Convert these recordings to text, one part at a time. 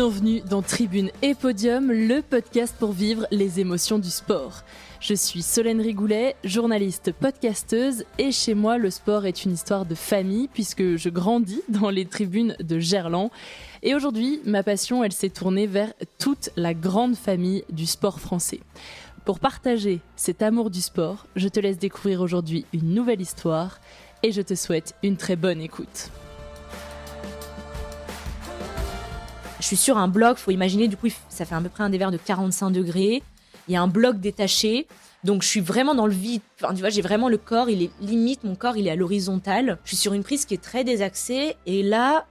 Bienvenue dans Tribune et Podium, le podcast pour vivre les émotions du sport. Je suis Solène Rigoulet, journaliste podcasteuse, et chez moi, le sport est une histoire de famille puisque je grandis dans les tribunes de Gerland. Et aujourd'hui, ma passion, elle s'est tournée vers toute la grande famille du sport français. Pour partager cet amour du sport, je te laisse découvrir aujourd'hui une nouvelle histoire et je te souhaite une très bonne écoute. Je suis sur un bloc, faut imaginer, du coup, ça fait à peu près un dévers de 45 degrés. Il y a un bloc détaché, donc je suis vraiment dans le vide. Enfin, tu vois, j'ai vraiment le corps, il est limite, mon corps, il est à l'horizontale. Je suis sur une prise qui est très désaxée, et là,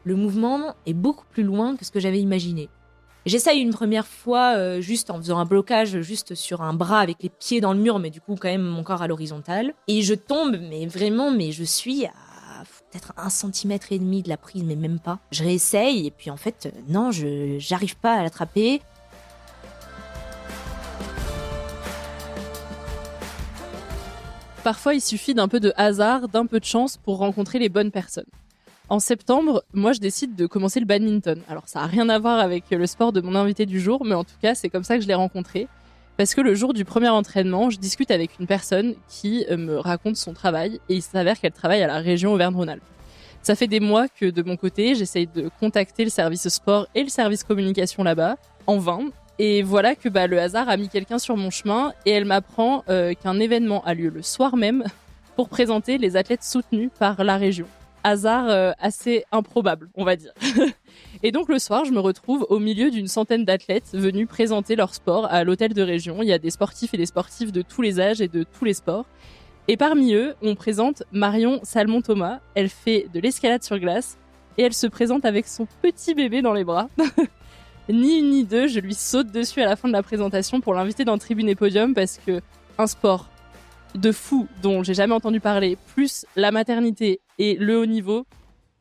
le mouvement est beaucoup plus loin que ce que j'avais imaginé. J'essaye une première fois, juste en faisant un blocage, juste sur un bras avec les pieds dans le mur, mais du coup, quand même, mon corps à l'horizontale. Et je tombe, mais vraiment, je suis à peut-être 1,5 cm de la prise, mais même pas. Je réessaye, et puis en fait, non, j'arrive pas à l'attraper. Parfois, il suffit d'un peu de hasard, d'un peu de chance pour rencontrer les bonnes personnes. En septembre, moi, je décide de commencer le badminton. Alors, ça n'a rien à voir avec le sport de mon invité du jour, mais en tout cas, c'est comme ça que je l'ai rencontré. Parce que le jour du premier entraînement, je discute avec une personne qui me raconte son travail et il s'avère qu'elle travaille à la région Auvergne-Rhône-Alpes. Ça fait des mois que de mon côté, j'essaye de contacter le service sport et le service communication là-bas, en vain. Et voilà que le hasard a mis quelqu'un sur mon chemin et elle m'apprend qu'un événement a lieu le soir même pour présenter les athlètes soutenus par la région. Hasard assez improbable, on va dire. Et donc le soir, je me retrouve au milieu d'une centaine d'athlètes venus présenter leur sport à l'hôtel de région. Il y a des sportifs et des sportives de tous les âges et de tous les sports. Et parmi eux, on présente Marion Salmon-Thomas. Elle fait de l'escalade sur glace et elle se présente avec son petit bébé dans les bras. Ni une ni deux, je lui saute dessus à la fin de la présentation pour l'inviter dans Tribune et Podium parce que un sport de fou dont j'ai jamais entendu parler, plus la maternité et le haut niveau,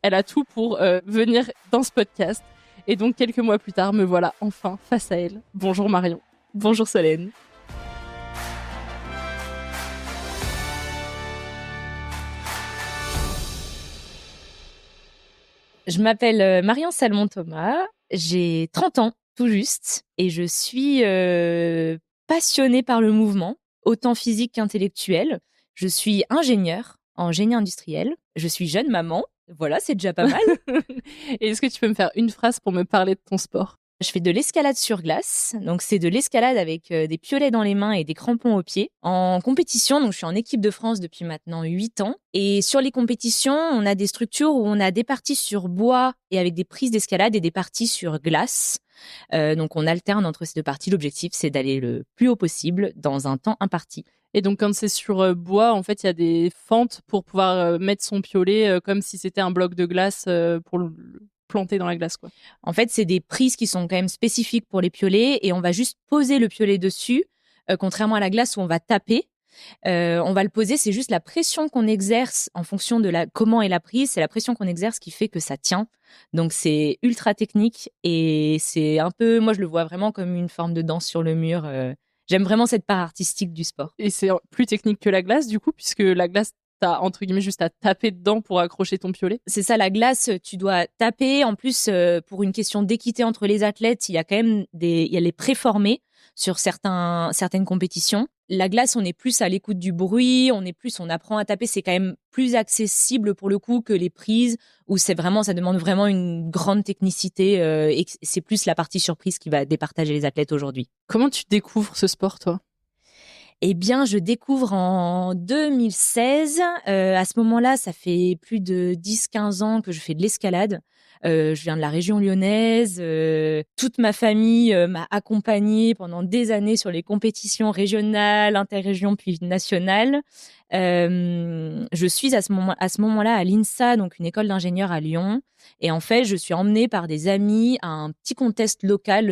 elle a tout pour venir dans ce podcast. Et donc, quelques mois plus tard, me voilà enfin face à elle. Bonjour Marion. Bonjour Solène. Je m'appelle Marion Salmon-Thomas, j'ai 30 ans, tout juste, et je suis passionnée par le mouvement, autant physique qu'intellectuel. Je suis ingénieure en génie industriel, je suis jeune maman. Voilà, c'est déjà pas mal. Et est-ce que tu peux me faire une phrase pour me parler de ton sport ? Je fais de l'escalade sur glace. Donc, c'est de l'escalade avec des piolets dans les mains et des crampons aux pieds. En compétition, donc je suis en équipe de France depuis maintenant 8 ans. Et sur les compétitions, on a des structures où on a des parties sur bois et avec des prises d'escalade et des parties sur glace. Donc, on alterne entre ces deux parties. L'objectif, c'est d'aller le plus haut possible dans un temps imparti. Et donc, quand c'est sur bois, en fait, il y a des fentes pour pouvoir mettre son piolet comme si c'était un bloc de glace pour le planter dans la glace, quoi. En fait, c'est des prises qui sont quand même spécifiques pour les piolets et on va juste poser le piolet dessus, contrairement à la glace où on va taper. On va le poser, c'est juste la pression qu'on exerce en fonction de comment est la prise, c'est la pression qu'on exerce qui fait que ça tient. Donc, c'est ultra technique et c'est un peu, moi, je le vois vraiment comme une forme de danse sur le mur. J'aime vraiment cette part artistique du sport. Et c'est plus technique que la glace, du coup, puisque la glace, t'as, entre guillemets, juste à taper dedans pour accrocher ton piolet. C'est ça, la glace, tu dois taper. En plus, pour une question d'équité entre les athlètes, il y a quand même il y a les préformés sur certaines compétitions. La glace, on est plus à l'écoute du bruit, on apprend à taper. C'est quand même plus accessible pour le coup que les prises où ça demande vraiment une grande technicité et c'est plus la partie surprise qui va départager les athlètes aujourd'hui. Comment tu découvres ce sport, toi ? Eh bien, je découvre en 2016. À ce moment-là, ça fait plus de 10-15 ans que je fais de l'escalade. Je viens de la région lyonnaise. Toute ma famille m'a accompagnée pendant des années sur les compétitions régionales, interrégions puis nationales. Je suis à ce moment-là à l'INSA, donc une école d'ingénieurs à Lyon. Et en fait, je suis emmenée par des amis à un petit contest local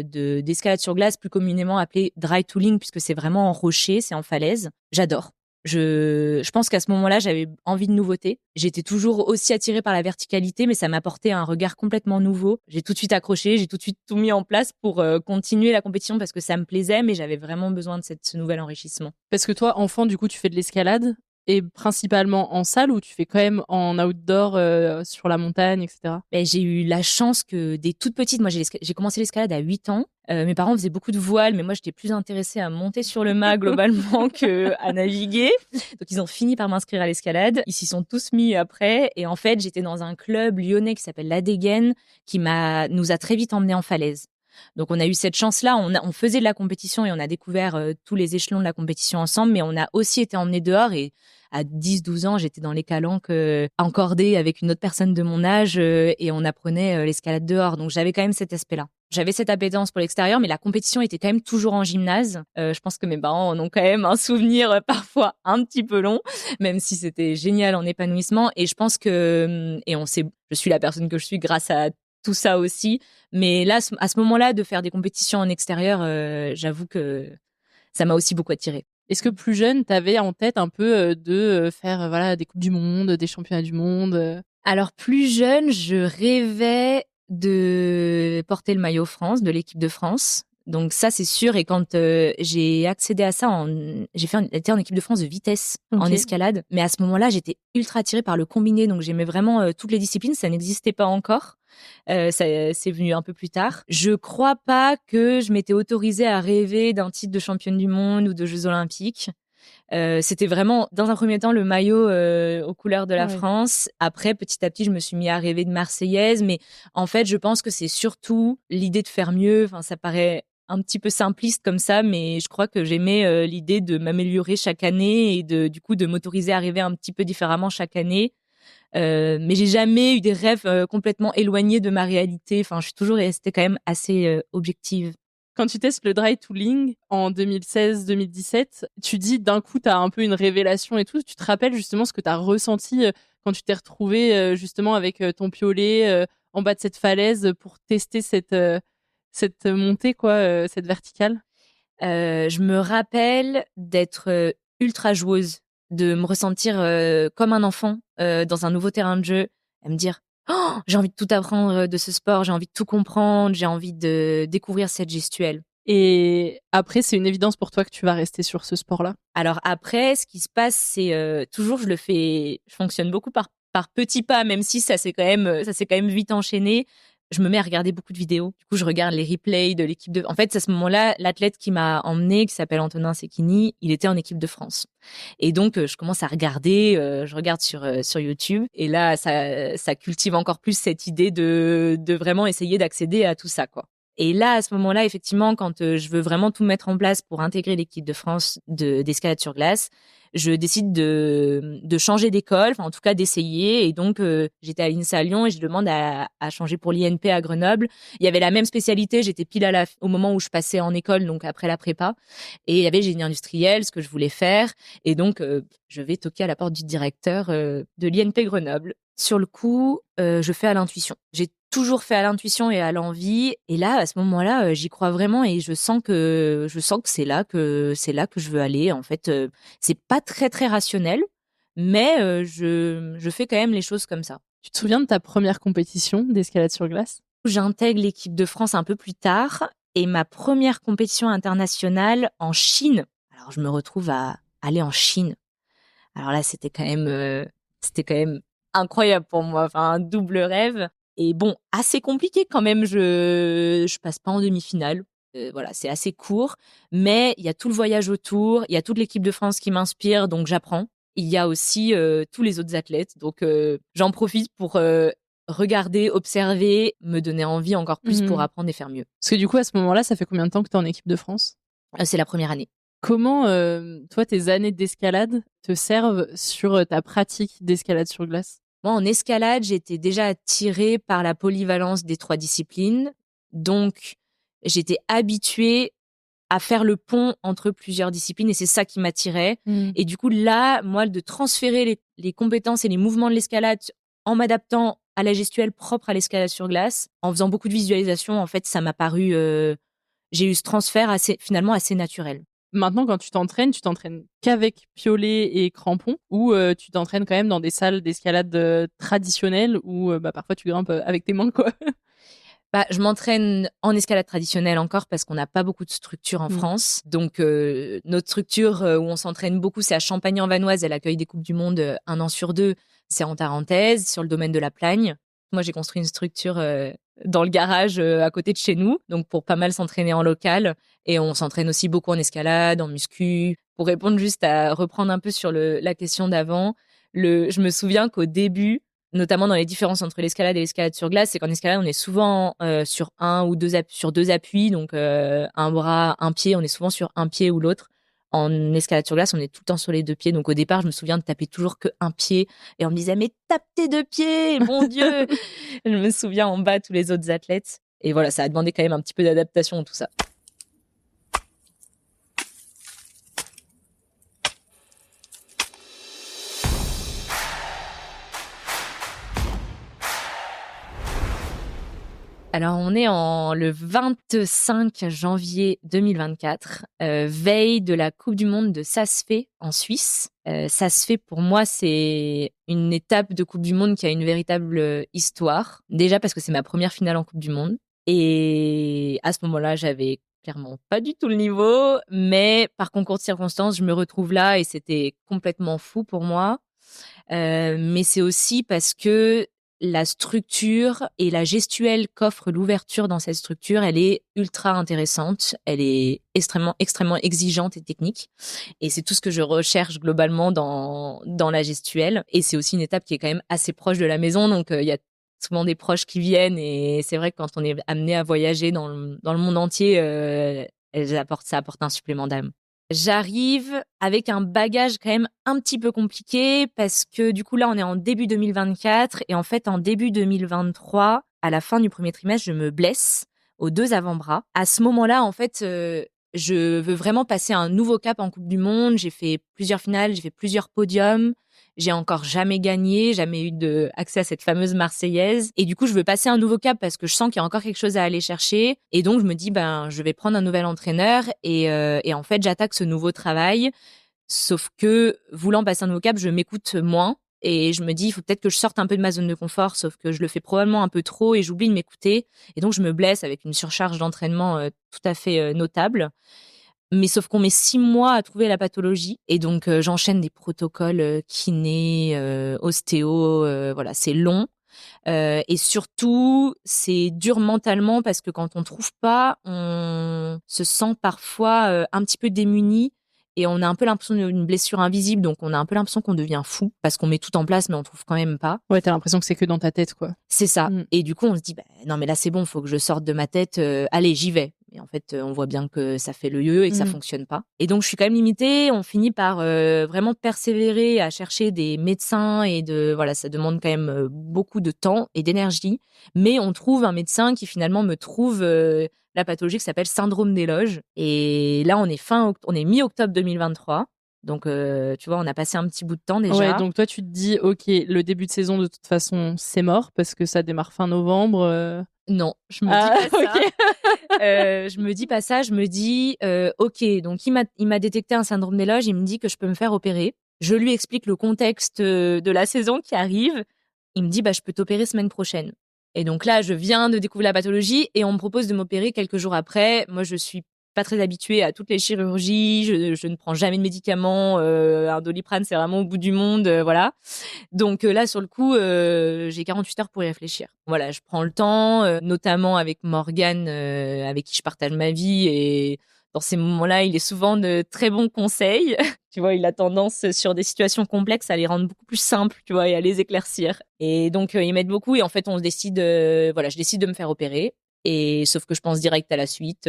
d'escalade sur glace, plus communément appelé dry tooling, puisque c'est vraiment en rocher, c'est en falaise. J'adore. Je pense qu'à ce moment-là, j'avais envie de nouveauté. J'étais toujours aussi attirée par la verticalité, mais ça m'apportait un regard complètement nouveau. J'ai tout de suite accroché, j'ai tout de suite tout mis en place pour continuer la compétition parce que ça me plaisait, mais j'avais vraiment besoin de ce nouvel enrichissement. Parce que toi, enfant, du coup, tu fais de l'escalade. Et principalement en salle ou tu fais quand même en outdoor sur la montagne, etc. Ben, j'ai eu la chance que dès toute petite, moi j'ai commencé l'escalade à 8 ans. Mes parents faisaient beaucoup de voile, mais moi j'étais plus intéressée à monter sur le mât globalement que à naviguer. Donc ils ont fini par m'inscrire à l'escalade. Ils s'y sont tous mis après. Et en fait, j'étais dans un club lyonnais qui s'appelle La Dégaine, qui nous a très vite emmenés en falaise. Donc on a eu cette chance-là. On faisait de la compétition et on a découvert tous les échelons de la compétition ensemble, mais on a aussi été emmenés dehors et à 10-12 ans, j'étais dans les calanques encordée avec une autre personne de mon âge et on apprenait l'escalade dehors. Donc j'avais quand même cet aspect-là. J'avais cette appétence pour l'extérieur, mais la compétition était quand même toujours en gymnase. Je pense que mes parents en ont quand même un souvenir parfois un petit peu long, même si c'était génial en épanouissement. Et je pense que, je suis la personne que je suis grâce à tout ça aussi. Mais là, à ce moment-là, de faire des compétitions en extérieur, j'avoue que ça m'a aussi beaucoup attirée. Est-ce que plus jeune, t'avais en tête un peu de faire voilà des coupes du monde, des championnats du monde Alors plus jeune, je rêvais de porter le maillot France, de l'équipe de France. Donc ça c'est sûr. Et quand j'ai accédé à ça, été en équipe de France de vitesse en escalade. Mais à ce moment-là, j'étais ultra attirée par le combiné, donc j'aimais vraiment toutes les disciplines. Ça n'existait pas encore. C'est venu un peu plus tard. Je crois pas que je m'étais autorisée à rêver d'un titre de championne du monde ou de Jeux Olympiques. C'était vraiment, dans un premier temps, le maillot aux couleurs de la France. Après, petit à petit, je me suis mis à rêver de Marseillaise. Mais en fait, je pense que c'est surtout l'idée de faire mieux. Enfin, ça paraît un petit peu simpliste comme ça, mais je crois que j'aimais l'idée de m'améliorer chaque année et du coup, de m'autoriser à rêver un petit peu différemment chaque année. Mais j'ai jamais eu des rêves complètement éloignés de ma réalité. Enfin, je suis toujours restée quand même assez objective. Quand tu testes le dry tooling en 2016-2017, tu dis d'un coup, tu as un peu une révélation et tout. Tu te rappelles justement ce que tu as ressenti quand tu t'es retrouvée justement avec ton piolet en bas de cette falaise pour tester cette montée, quoi, cette verticale? Je me rappelle d'être ultra joueuse, de me ressentir comme un enfant dans un nouveau terrain de jeu, à me dire oh, j'ai envie de tout apprendre de ce sport, j'ai envie de tout comprendre, j'ai envie de découvrir cette gestuelle. Et après, c'est une évidence pour toi que tu vas rester sur ce sport-là? Alors après, ce qui se passe, c'est toujours, je fonctionne beaucoup par petits pas, même si ça s'est quand même vite enchaîné. Je me mets à regarder beaucoup de vidéos. Du coup, je regarde les replays de l'équipe de. En fait, à ce moment-là, l'athlète qui m'a emmené, qui s'appelle Antonin Sekini, il était en équipe de France. Et donc, je commence à regarder. Je regarde sur YouTube. Et là, ça cultive encore plus cette idée de vraiment essayer d'accéder à tout ça, quoi. Et là, à ce moment-là, effectivement, quand je veux vraiment tout mettre en place pour intégrer l'équipe de France d'escalade sur glace, je décide de changer d'école, enfin en tout cas d'essayer. Et donc, j'étais à l'INSA à Lyon et je demande à changer pour l'INP à Grenoble. Il y avait la même spécialité, j'étais pile au moment où je passais en école, donc après la prépa. Et il y avait génie industriel, ce que je voulais faire. Et donc, je vais toquer à la porte du directeur de l'INP Grenoble. Sur le coup, je fais à l'intuition. J'ai toujours fait à l'intuition et à l'envie. Et là, à ce moment-là, j'y crois vraiment et je sens que c'est là que je veux aller. En fait, c'est pas très très rationnel, mais je fais quand même les choses comme ça. Tu te souviens de ta première compétition d'escalade sur glace? J'intègre l'équipe de France un peu plus tard et ma première compétition internationale en Chine. Alors, je me retrouve à aller en Chine. Alors là, c'était quand même incroyable pour moi. Enfin, un double rêve. Et bon, assez compliqué quand même. Je passe pas en demi-finale. Voilà, c'est assez court. Mais il y a tout le voyage autour. Il y a toute l'équipe de France qui m'inspire, donc j'apprends. Il y a aussi tous les autres athlètes. Donc, j'en profite pour regarder, observer, me donner envie encore plus pour apprendre et faire mieux. Parce que du coup, à ce moment-là, ça fait combien de temps que tu es en équipe de France? C'est la première année. Comment, toi, tes années d'escalade te servent sur ta pratique d'escalade sur glace? Moi, en escalade, j'étais déjà attirée par la polyvalence des 3 disciplines. Donc, j'étais habituée à faire le pont entre plusieurs disciplines et c'est ça qui m'attirait. Et du coup, là, moi, de transférer les compétences et les mouvements de l'escalade en m'adaptant à la gestuelle propre à l'escalade sur glace, en faisant beaucoup de visualisation, en fait, ça m'a paru... j'ai eu ce transfert finalement assez naturel. Maintenant, quand tu t'entraînes qu'avec piolet et crampons ou tu t'entraînes quand même dans des salles d'escalade traditionnelles où parfois tu grimpes avec tes mains, quoi? Je m'entraîne en escalade traditionnelle encore parce qu'on n'a pas beaucoup de structures en France. Donc, notre structure où on s'entraîne beaucoup, c'est à Champagne-en-Vanoise. Elle accueille des Coupes du Monde 1 an sur 2. C'est en Tarentaise, sur le domaine de la Plagne. Moi, j'ai construit une structure dans le garage à côté de chez nous, donc pour pas mal s'entraîner en local. Et on s'entraîne aussi beaucoup en escalade, en muscu. Pour répondre juste à reprendre un peu sur la question d'avant, je me souviens qu'au début, notamment dans les différences entre l'escalade et l'escalade sur glace, c'est qu'en escalade, on est souvent sur sur deux appuis, donc un bras, un pied, on est souvent sur un pied ou l'autre. En escalade sur glace, on est tout le temps sur les 2 pieds. Donc au départ, je me souviens de taper toujours que un pied. Et on me disait, mais tape tes 2 pieds, mon Dieu. Je me souviens en bas tous les autres athlètes. Et voilà, ça a demandé quand même un petit peu d'adaptation, tout ça. Alors, on est le 25 janvier 2024, veille de la Coupe du Monde de Saas-Fee en Suisse. Saas-Fee, pour moi, c'est une étape de Coupe du Monde qui a une véritable histoire. Déjà parce que c'est ma première finale en Coupe du Monde. Et à ce moment-là, j'avais clairement pas du tout le niveau. Mais par concours de circonstances, je me retrouve là et c'était complètement fou pour moi. Mais c'est aussi parce que la structure et la gestuelle qu'offre l'ouverture dans cette structure, elle est ultra intéressante. Elle est extrêmement exigeante et technique. Et c'est tout ce que je recherche globalement dans la gestuelle. Et c'est aussi une étape qui est quand même assez proche de la maison. Donc, il y a souvent des proches qui viennent. Et c'est vrai que quand on est amené à voyager dans le monde entier, ça apporte un supplément d'âme. J'arrive avec un bagage quand même un petit peu compliqué parce que du coup là on est en début 2024 et en fait en début 2023, à la fin du premier trimestre, je me blesse aux 2 avant-bras. À ce moment-là, en fait, je veux vraiment passer un nouveau cap en Coupe du Monde. J'ai fait plusieurs finales, j'ai fait plusieurs podiums. J'ai encore jamais gagné, jamais eu accès à cette fameuse Marseillaise. Et du coup, je veux passer un nouveau cap parce que je sens qu'il y a encore quelque chose à aller chercher. Et donc, je me dis, je vais prendre un nouvel entraîneur. Et en fait, j'attaque ce nouveau travail. Sauf que, voulant passer un nouveau cap, je m'écoute moins. Et je me dis, il faut peut-être que je sorte un peu de ma zone de confort. Sauf que je le fais probablement un peu trop et j'oublie de m'écouter. Et donc, je me blesse avec une surcharge d'entraînement tout à fait notable. Mais sauf qu'on met 6 mois à trouver la pathologie. Et donc, j'enchaîne des protocoles kiné, ostéo. Voilà, c'est long. Et surtout, c'est dur mentalement parce que quand on trouve pas, on se sent parfois un petit peu démuni. Et on a un peu l'impression d'une blessure invisible. Donc, on a un peu l'impression qu'on devient fou parce qu'on met tout en place, mais on trouve quand même pas. Ouais, t'as l'impression que c'est que dans ta tête, quoi. C'est ça. Et du coup, on se dit, non, mais là, c'est bon, faut que je sorte de ma tête. Allez, j'y vais. Et en fait, on voit bien que ça fait le yo-yo et que ça fonctionne pas. Et donc, je suis quand même limitée. On finit par vraiment persévérer à chercher des médecins voilà, ça demande quand même beaucoup de temps et d'énergie. Mais on trouve un médecin qui finalement me trouve la pathologie qui s'appelle syndrome des loges. Et là, on est mi-octobre 2023. Donc, tu vois, on a passé un petit bout de temps déjà. Ouais, donc toi, tu te dis, ok, le début de saison, de toute façon, c'est mort parce que ça démarre fin novembre. Non, je me dis pas ça. Je me dis pas ça. Je me dis, ok, donc il m'a détecté un syndrome des loges. Il me dit que je peux me faire opérer. Je lui explique le contexte de la saison qui arrive. Il me dit, je peux t'opérer semaine prochaine. Et donc là, je viens de découvrir la pathologie et on me propose de m'opérer quelques jours après. Moi, je suis pas très habituée à toutes les chirurgies. Je ne prends jamais de médicaments. Un Doliprane, c'est vraiment au bout du monde. Voilà. Donc là, sur le coup, j'ai 48 heures pour y réfléchir. Voilà, je prends le temps, notamment avec Morgane, avec qui je partage ma vie. Et dans ces moments-là, il est souvent de très bons conseils. Tu vois, il a tendance, sur des situations complexes, à les rendre beaucoup plus simples, tu vois, et à les éclaircir. Et donc, il m'aide beaucoup. Et en fait, je décide de me faire opérer. Et sauf que je pense direct à la suite,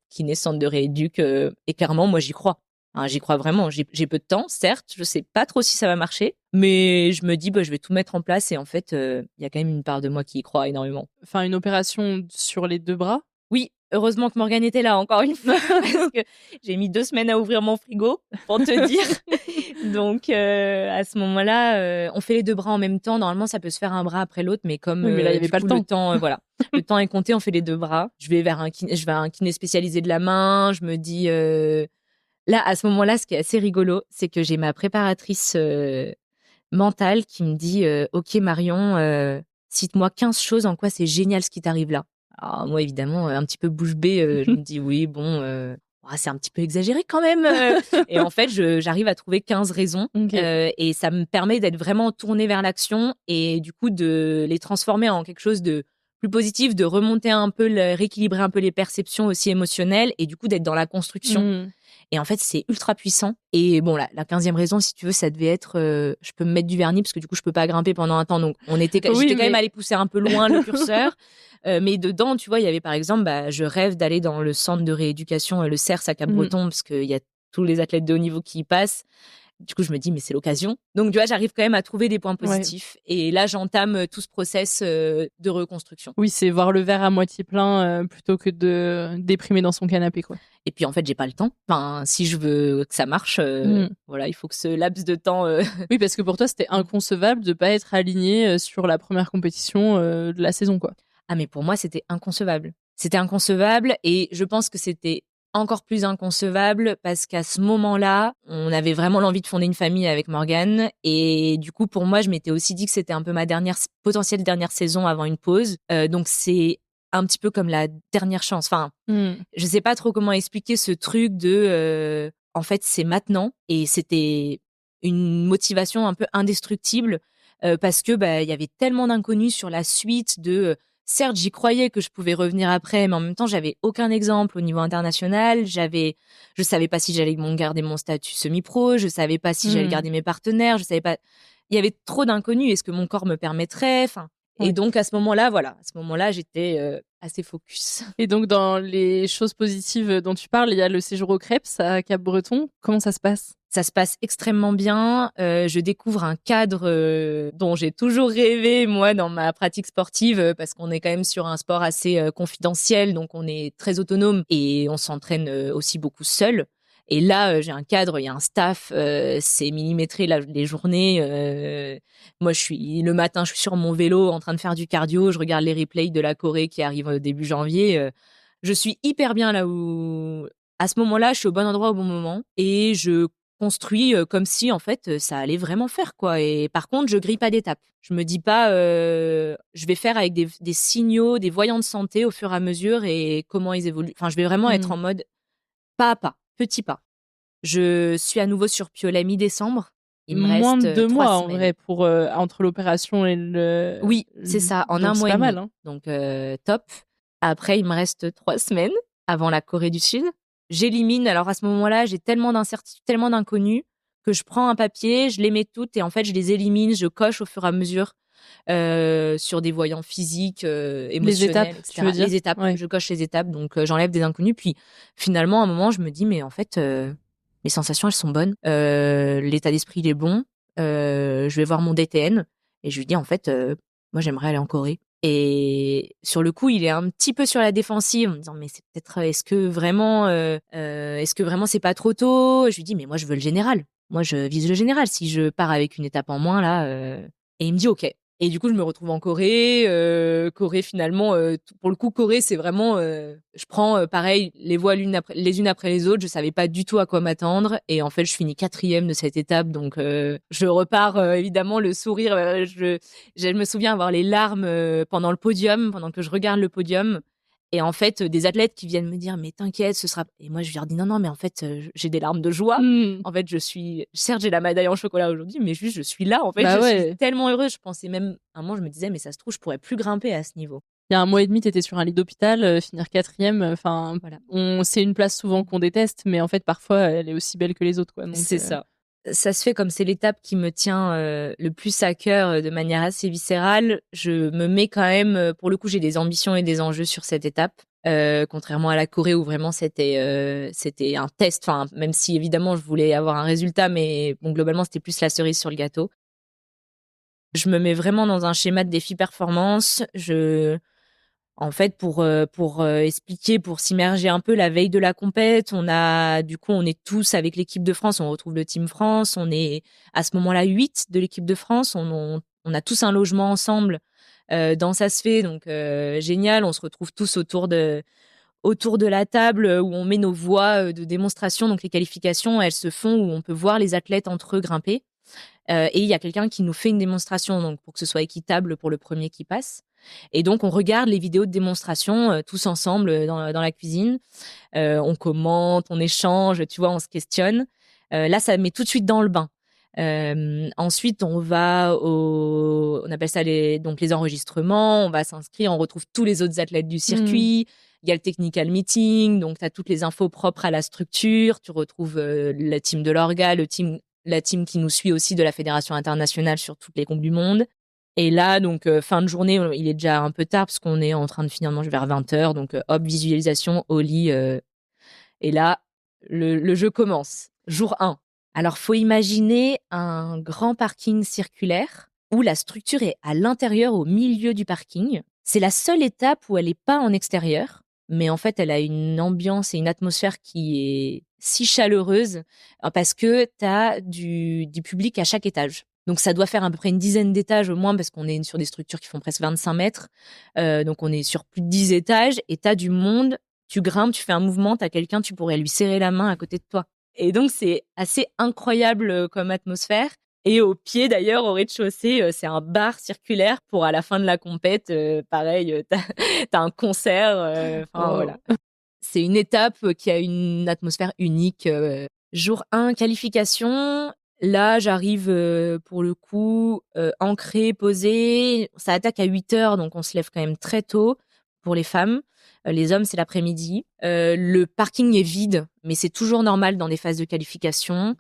kiné, centre de rééduc. Et clairement, moi, j'y crois. J'y crois vraiment. J'ai peu de temps, certes. Je sais pas trop si ça va marcher. Mais je me dis, je vais tout mettre en place. Et en fait, il y a quand même une part de moi qui y croit énormément. Enfin, une opération sur les 2 bras? Oui, heureusement que Morgane était là, encore une fois. Parce que j'ai mis 2 semaines à ouvrir mon frigo, pour te dire. Donc, à ce moment-là, on fait les 2 bras en même temps. Normalement, ça peut se faire un bras après l'autre. Mais comme oui, mais là, il n'y avait pas le temps. Voilà. Le temps est compté, on fait les 2 bras. Je vais à un kiné spécialisé de la main. Je me dis... Là, à ce moment-là, ce qui est assez rigolo, c'est que j'ai ma préparatrice mentale qui me dit « Ok Marion, cite-moi 15 choses en quoi c'est génial ce qui t'arrive là. » Alors moi, évidemment, un petit peu bouche bée, je me dis: «Oui, bon, c'est un petit peu exagéré quand même». Et en fait, j'arrive à trouver 15 raisons, OK. et ça me permet d'être vraiment tournée vers l'action et du coup de les transformer en quelque chose de plus positif, de remonter un peu rééquilibrer un peu les perceptions aussi émotionnelles et du coup d'être dans la construction. Mmh. Et en fait, c'est ultra puissant. Et bon, la 15e raison, si tu veux, ça devait être, je peux me mettre du vernis parce que du coup, je peux pas grimper pendant un temps. Donc, Oui, j'étais quand même mais allée pousser un peu loin le curseur. Mais dedans, tu vois, il y avait par exemple, je rêve d'aller dans le centre de rééducation, le CERS à mmh. Cap-Breton, parce qu'il y a tous les athlètes de haut niveau qui y passent. Du coup, je me dis, mais c'est l'occasion. Donc, tu vois, j'arrive quand même à trouver des points Ouais. positifs. Et là, j'entame tout ce process de reconstruction. Oui, c'est voir le verre à moitié plein, plutôt que de déprimer dans son canapé, quoi. Et puis, en fait, j'ai pas le temps. Enfin, si je veux que ça marche, Mmh. voilà, il faut que ce laps de temps. Oui, parce que pour toi, c'était inconcevable de pas être aligné, sur la première compétition, de la saison, quoi. Ah, mais pour moi, c'était inconcevable. C'était inconcevable et je pense que c'était encore plus inconcevable parce qu'à ce moment-là, on avait vraiment l'envie de fonder une famille avec Morgane. Et du coup, pour moi, je m'étais aussi dit que c'était un peu ma potentielle dernière saison avant une pause. Donc, c'est un petit peu comme la dernière chance. Enfin, Mmh. je sais pas trop comment expliquer ce truc de, en fait, c'est maintenant. Et c'était une motivation un peu indestructible parce que il y avait tellement d'inconnus sur la suite de. Certes, j'y croyais que je pouvais revenir après, mais en même temps, j'avais aucun exemple au niveau international. Je savais pas si j'allais garder mon statut semi-pro, je savais pas si j'allais Mmh. garder mes partenaires, je savais pas. Il y avait trop d'inconnus. Est-ce que mon corps me permettrait? Enfin, et Ouais. donc à ce moment-là, voilà, à ce moment-là, j'étais assez focus. Et donc dans les choses positives, dont tu parles, il y a le séjour au Crêpes à Cap-Breton. Comment ça se passe? Ça se passe extrêmement bien. Je découvre un cadre dont j'ai toujours rêvé, moi, dans ma pratique sportive, parce qu'on est quand même sur un sport assez confidentiel, donc on est très autonome et on s'entraîne aussi beaucoup seul. Et là, j'ai un cadre, il y a un staff, c'est millimétré les journées. Moi, le matin, je suis sur mon vélo en train de faire du cardio, je regarde les replays de la Corée qui arrive début janvier. Je suis hyper bien là où, à ce moment-là, je suis au bon endroit au bon moment et je construit comme si en fait ça allait vraiment faire quoi. Et par contre je grille pas d'étapes, je me dis pas je vais faire avec des signaux, des voyants de santé au fur et à mesure et comment ils évoluent. Enfin, je vais vraiment être Mmh. en mode pas à pas, petit pas. Je suis à nouveau sur Piola mi-décembre, il me Moins reste de 2 3 mois en semaines. vrai pour, entre l'opération et Oui, c'est ça, en un donc c'est mois et pas mal, demi. hein. Donc top. Après, il me reste 3 semaines avant la Corée du Sud. J'élimine, alors à ce moment-là, j'ai tellement d'incertitudes, tellement d'inconnus que je prends un papier, je les mets toutes et en fait, je les élimine, je coche au fur et à mesure sur des voyants physiques, Les étapes, émotionnels, tu veux etc. dire? Les étapes, Ouais. je coche les étapes, donc j'enlève des inconnus. Puis finalement, à un moment, je me dis, mais en fait, les sensations, elles sont bonnes. L'état d'esprit, il est bon. Je vais voir mon DTN et je lui dis, en fait, moi, j'aimerais aller en Corée. Et sur le coup, il est un petit peu sur la défensive en me disant, mais c'est peut-être, est-ce que vraiment c'est pas trop tôt? Je lui dis, mais moi, je veux le général. Moi, je vise le général. Si je pars avec une étape en moins, là, et il me dit, OK. Et du coup, je me retrouve en Corée. Corée, finalement, pour le coup, Corée, c'est vraiment, je prends pareil les voies les unes après les autres. Je savais pas du tout à quoi m'attendre, et en fait, je finis 4e de cette étape. Donc, je repars évidemment le sourire. Je me souviens avoir les larmes pendant le podium, pendant que je regarde le podium. Et en fait, des athlètes qui viennent me dire, mais t'inquiète, ce sera. Et moi, je leur dis, non, non, mais en fait, j'ai des larmes de joie. Mmh. En fait, certes, j'ai la médaille en chocolat aujourd'hui, mais juste, je suis là. En fait, Bah je suis ouais. tellement heureuse. Je pensais même, à un moment, je me disais, mais ça se trouve, je pourrais plus grimper à ce niveau. Il y a 1 mois et demi, tu étais sur un lit d'hôpital, finir 4e, enfin, Voilà. c'est une place souvent qu'on déteste, mais en fait, parfois, elle est aussi belle que les autres, quoi, donc C'est ça. Ça se fait comme c'est l'étape qui me tient le plus à cœur de manière assez viscérale. Je me mets quand même, pour le coup, j'ai des ambitions et des enjeux sur cette étape. Contrairement à la Corée où vraiment c'était un test. Enfin, même si évidemment je voulais avoir un résultat, mais bon, globalement c'était plus la cerise sur le gâteau. Je me mets vraiment dans un schéma de défi performance. En fait, pour expliquer, pour s'immerger un peu, la veille de la compète, on est tous avec l'équipe de France, on retrouve le Team France, on est à ce moment-là 8 de l'équipe de France, on a tous un logement ensemble, dans Ça se fait, donc génial, on se retrouve tous autour de la table où on met nos voies de démonstration, donc les qualifications, elles se font où on peut voir les athlètes entre eux grimper, et il y a quelqu'un qui nous fait une démonstration, donc pour que ce soit équitable pour le premier qui passe. Et donc, on regarde les vidéos de démonstration tous ensemble dans la cuisine. On commente, on échange, tu vois, on se questionne. Là, ça met tout de suite dans le bain. Ensuite, on appelle ça donc les enregistrements. On va s'inscrire, on retrouve tous les autres athlètes du circuit. Il y a le technical meeting, donc tu as toutes les infos propres à la structure. Tu retrouves la team de l'orga, la team qui nous suit aussi de la fédération internationale sur toutes les coupes du monde. Et là, donc, fin de journée, il est déjà un peu tard parce qu'on est en train de finir de manger vers 20h. Donc, hop, visualisation au lit. Et là, le jeu commence. Jour 1. Alors, faut imaginer un grand parking circulaire où la structure est à l'intérieur, au milieu du parking. C'est la seule étape où elle n'est pas en extérieur, mais en fait, elle a une ambiance et une atmosphère qui est si chaleureuse parce que tu as du public à chaque étage. Donc, ça doit faire à peu près une dizaine d'étages au moins parce qu'on est sur des structures qui font presque 25 mètres. Donc, on est sur plus de 10 étages et tu as du monde. Tu grimpes, tu fais un mouvement, tu as quelqu'un, tu pourrais lui serrer la main à côté de toi. Et donc, c'est assez incroyable comme atmosphère. Et au pied, d'ailleurs, au rez-de-chaussée, c'est un bar circulaire pour à la fin de la compète. Pareil, t'as un concert. Voilà. C'est une étape qui a une atmosphère unique. Jour 1, qualification. Là, j'arrive pour le coup ancrée, posée. Ça attaque à 8h, donc on se lève quand même très tôt pour les femmes. Les hommes, c'est l'après-midi. Le parking est vide, mais c'est toujours normal dans des phases de qualification.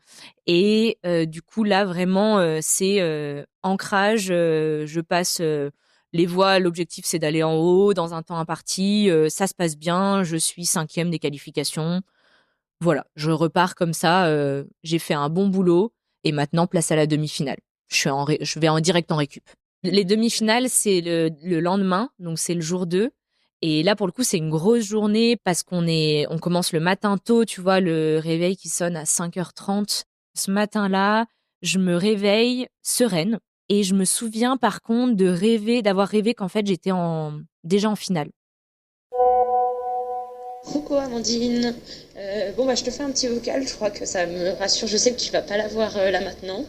Et du coup, là, vraiment, c'est ancrage. Je passe les voies. L'objectif, c'est d'aller en haut dans un temps imparti. Ça se passe bien. Je suis 5e des qualifications. Voilà, je repars comme ça. J'ai fait un bon boulot. Et maintenant, place à la demi-finale. Je vais en direct en récup. Les demi-finales, c'est le lendemain, donc c'est le jour 2. Et là, pour le coup, c'est une grosse journée parce on commence le matin tôt, tu vois, le réveil qui sonne à 5h30. Ce matin-là, je me réveille sereine et je me souviens par contre d'avoir rêvé qu'en fait, j'étais déjà en finale. Coucou Amandine, je te fais un petit vocal, je crois que ça me rassure, je sais que tu vas pas la voir là maintenant,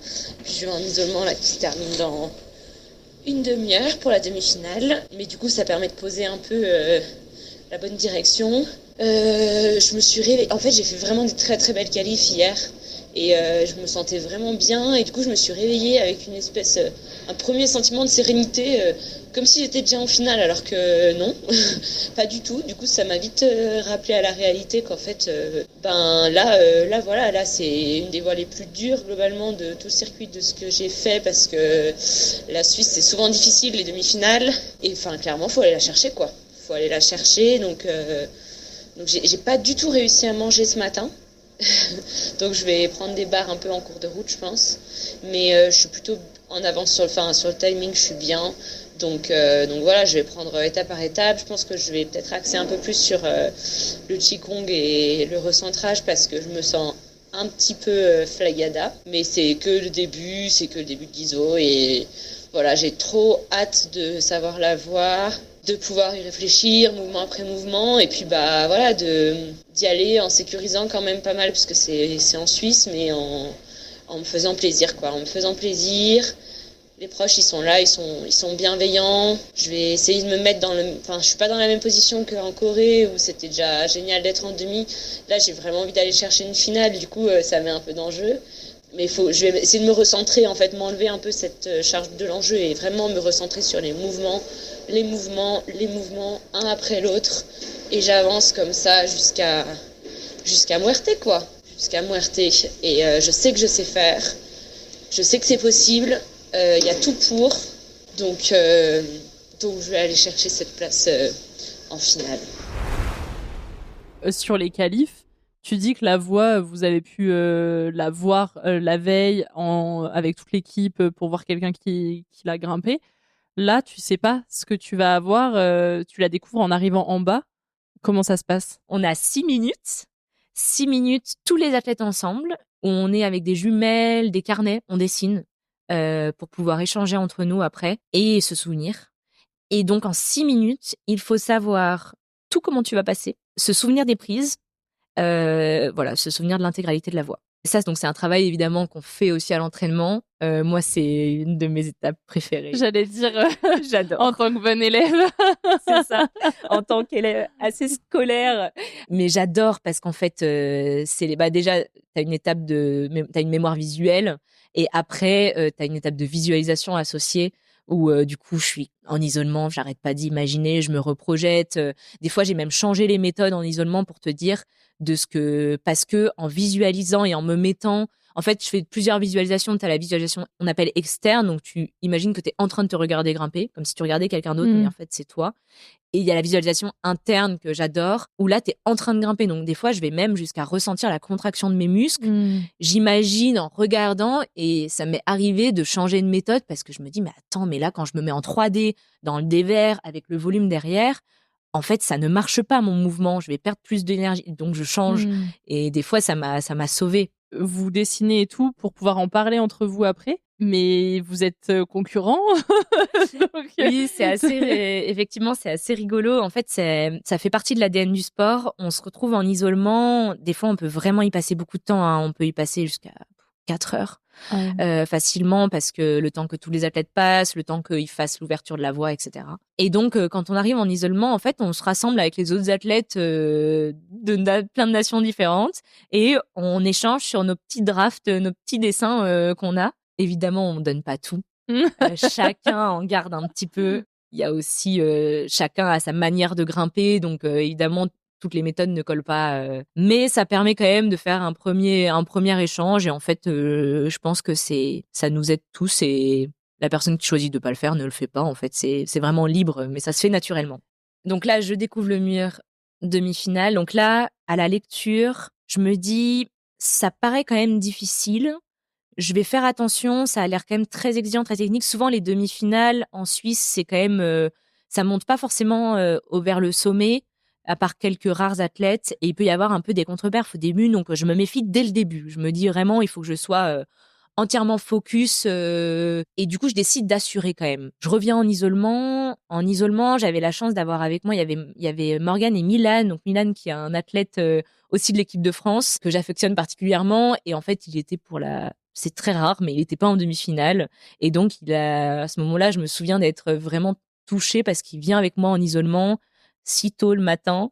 je suis en isolement là qui se termine dans une demi-heure pour la demi-finale, mais du coup ça permet de poser un peu la bonne direction. Je me suis réveillée, en fait j'ai fait vraiment des très très belles qualifs hier et je me sentais vraiment bien et du coup je me suis réveillée avec un premier sentiment de sérénité, comme si j'étais déjà en finale alors que non, pas du tout. Du coup ça m'a vite rappelé à la réalité qu'en fait là c'est une des voies les plus dures globalement de tout le circuit de ce que j'ai fait parce que la Suisse c'est souvent difficile les demi-finales et enfin clairement faut aller la chercher quoi. Faut aller la chercher donc j'ai pas du tout réussi à manger ce matin. Donc je vais prendre des barres un peu en cours de route je pense, mais je suis plutôt en avance sur le timing, je suis bien, donc voilà, je vais prendre étape par étape. Je pense que je vais peut-être axer un peu plus sur le qigong et le recentrage parce que je me sens un petit peu flagada, mais c'est que le début de l'ISO et voilà, j'ai trop hâte de savoir la voir, de pouvoir y réfléchir mouvement après mouvement et puis d'y aller en sécurisant quand même pas mal parce que c'est en Suisse mais en me faisant plaisir quoi, en me faisant plaisir. Les proches ils sont là, ils sont bienveillants. Je vais essayer de me mettre je suis pas dans la même position qu'en Corée où c'était déjà génial d'être en demi. Là, j'ai vraiment envie d'aller chercher une finale, du coup ça met un peu d'enjeu. Mais je vais essayer de me recentrer en fait, m'enlever un peu cette charge de l'enjeu et vraiment me recentrer sur les mouvements, un après l'autre. Et j'avance comme ça jusqu'à Muerte, quoi. Jusqu'à Muerte. Et je sais que je sais faire. Je sais que c'est possible. Il y a tout pour. Donc je vais aller chercher cette place en finale. Sur les qualifs, tu dis que la voix, vous avez pu la voir la veille avec toute l'équipe pour voir quelqu'un qui l'a grimpé. Là, tu sais pas ce que tu vas avoir. Tu la découvres en arrivant en bas. Comment ça se passe? On a 6 minutes. 6 minutes, tous les athlètes ensemble. On est avec des jumelles, des carnets, on dessine pour pouvoir échanger entre nous après et se souvenir. Et donc, en 6 minutes, il faut savoir tout comment tu vas passer, se souvenir des prises, se souvenir de l'intégralité de la voix. Ça, donc, c'est un travail évidemment qu'on fait aussi à l'entraînement. Moi, c'est une de mes étapes préférées. J'allais dire, J'adore. en tant que bonne élève. C'est ça, en tant qu'élève assez scolaire. Mais j'adore parce qu'en fait, déjà, t'as une étape t'as une mémoire visuelle et après, t'as une étape de visualisation associée où du coup, je suis en isolement, j'arrête pas d'imaginer, je me reprojette. Des fois, j'ai même changé les méthodes en isolement pour te dire parce que en visualisant et en me mettant, en fait, je fais plusieurs visualisations. Tu as la visualisation, on appelle externe, donc tu imagines que tu es en train de te regarder grimper, comme si tu regardais quelqu'un d'autre, mais en fait, c'est toi. Et il y a la visualisation interne que j'adore, où là, tu es en train de grimper. Donc, des fois, je vais même jusqu'à ressentir la contraction de mes muscles. J'imagine en regardant, et ça m'est arrivé de changer de méthode parce que je me dis, mais attends, mais là, quand je me mets en 3D, dans le dévers, avec le volume derrière, en fait, ça ne marche pas, mon mouvement. Je vais perdre plus d'énergie. Donc, je change. Et des fois, ça m'a sauvée. Vous dessinez et tout pour pouvoir en parler entre vous après, mais vous êtes concurrents. Donc, oui, effectivement, c'est assez rigolo. En fait, ça fait partie de l'ADN du sport. On se retrouve en isolement. Des fois, on peut vraiment y passer beaucoup de temps, hein. On peut y passer jusqu'à 4 heures. Facilement parce que le temps que tous les athlètes passent, le temps qu'ils fassent l'ouverture de la voie, etc. Et donc, quand on arrive en isolement, en fait, on se rassemble avec les autres athlètes plein de nations différentes et on échange sur nos petits drafts, nos petits dessins qu'on a. Évidemment, on donne pas tout. Chacun en garde un petit peu. Il y a aussi chacun a sa manière de grimper, donc évidemment toutes les méthodes ne collent pas, mais ça permet quand même de faire un premier échange. Et en fait, je pense que ça nous aide tous. Et la personne qui choisit de pas le faire ne le fait pas. En fait, c'est vraiment libre, mais ça se fait naturellement. Donc là, je découvre le mur demi-finale. Donc là, à la lecture, je me dis, ça paraît quand même difficile. Je vais faire attention, ça a l'air quand même très exigeant, très technique. Souvent, les demi-finales en Suisse, c'est quand même, ça monte pas forcément vers le sommet, à part quelques rares athlètes. Et il peut y avoir un peu des contre-perfs au début, donc je me méfie dès le début. Je me dis vraiment, il faut que je sois entièrement focus. Et du coup, je décide d'assurer quand même. Je reviens en isolement. En isolement, j'avais la chance d'avoir avec moi, il y avait Morgane et Milan. Donc Milan, qui est un athlète aussi de l'équipe de France, que j'affectionne particulièrement. Et en fait, il était c'est très rare, mais il n'était pas en demi-finale. Et donc, à ce moment-là, je me souviens d'être vraiment touchée parce qu'il vient avec moi en isolement si tôt le matin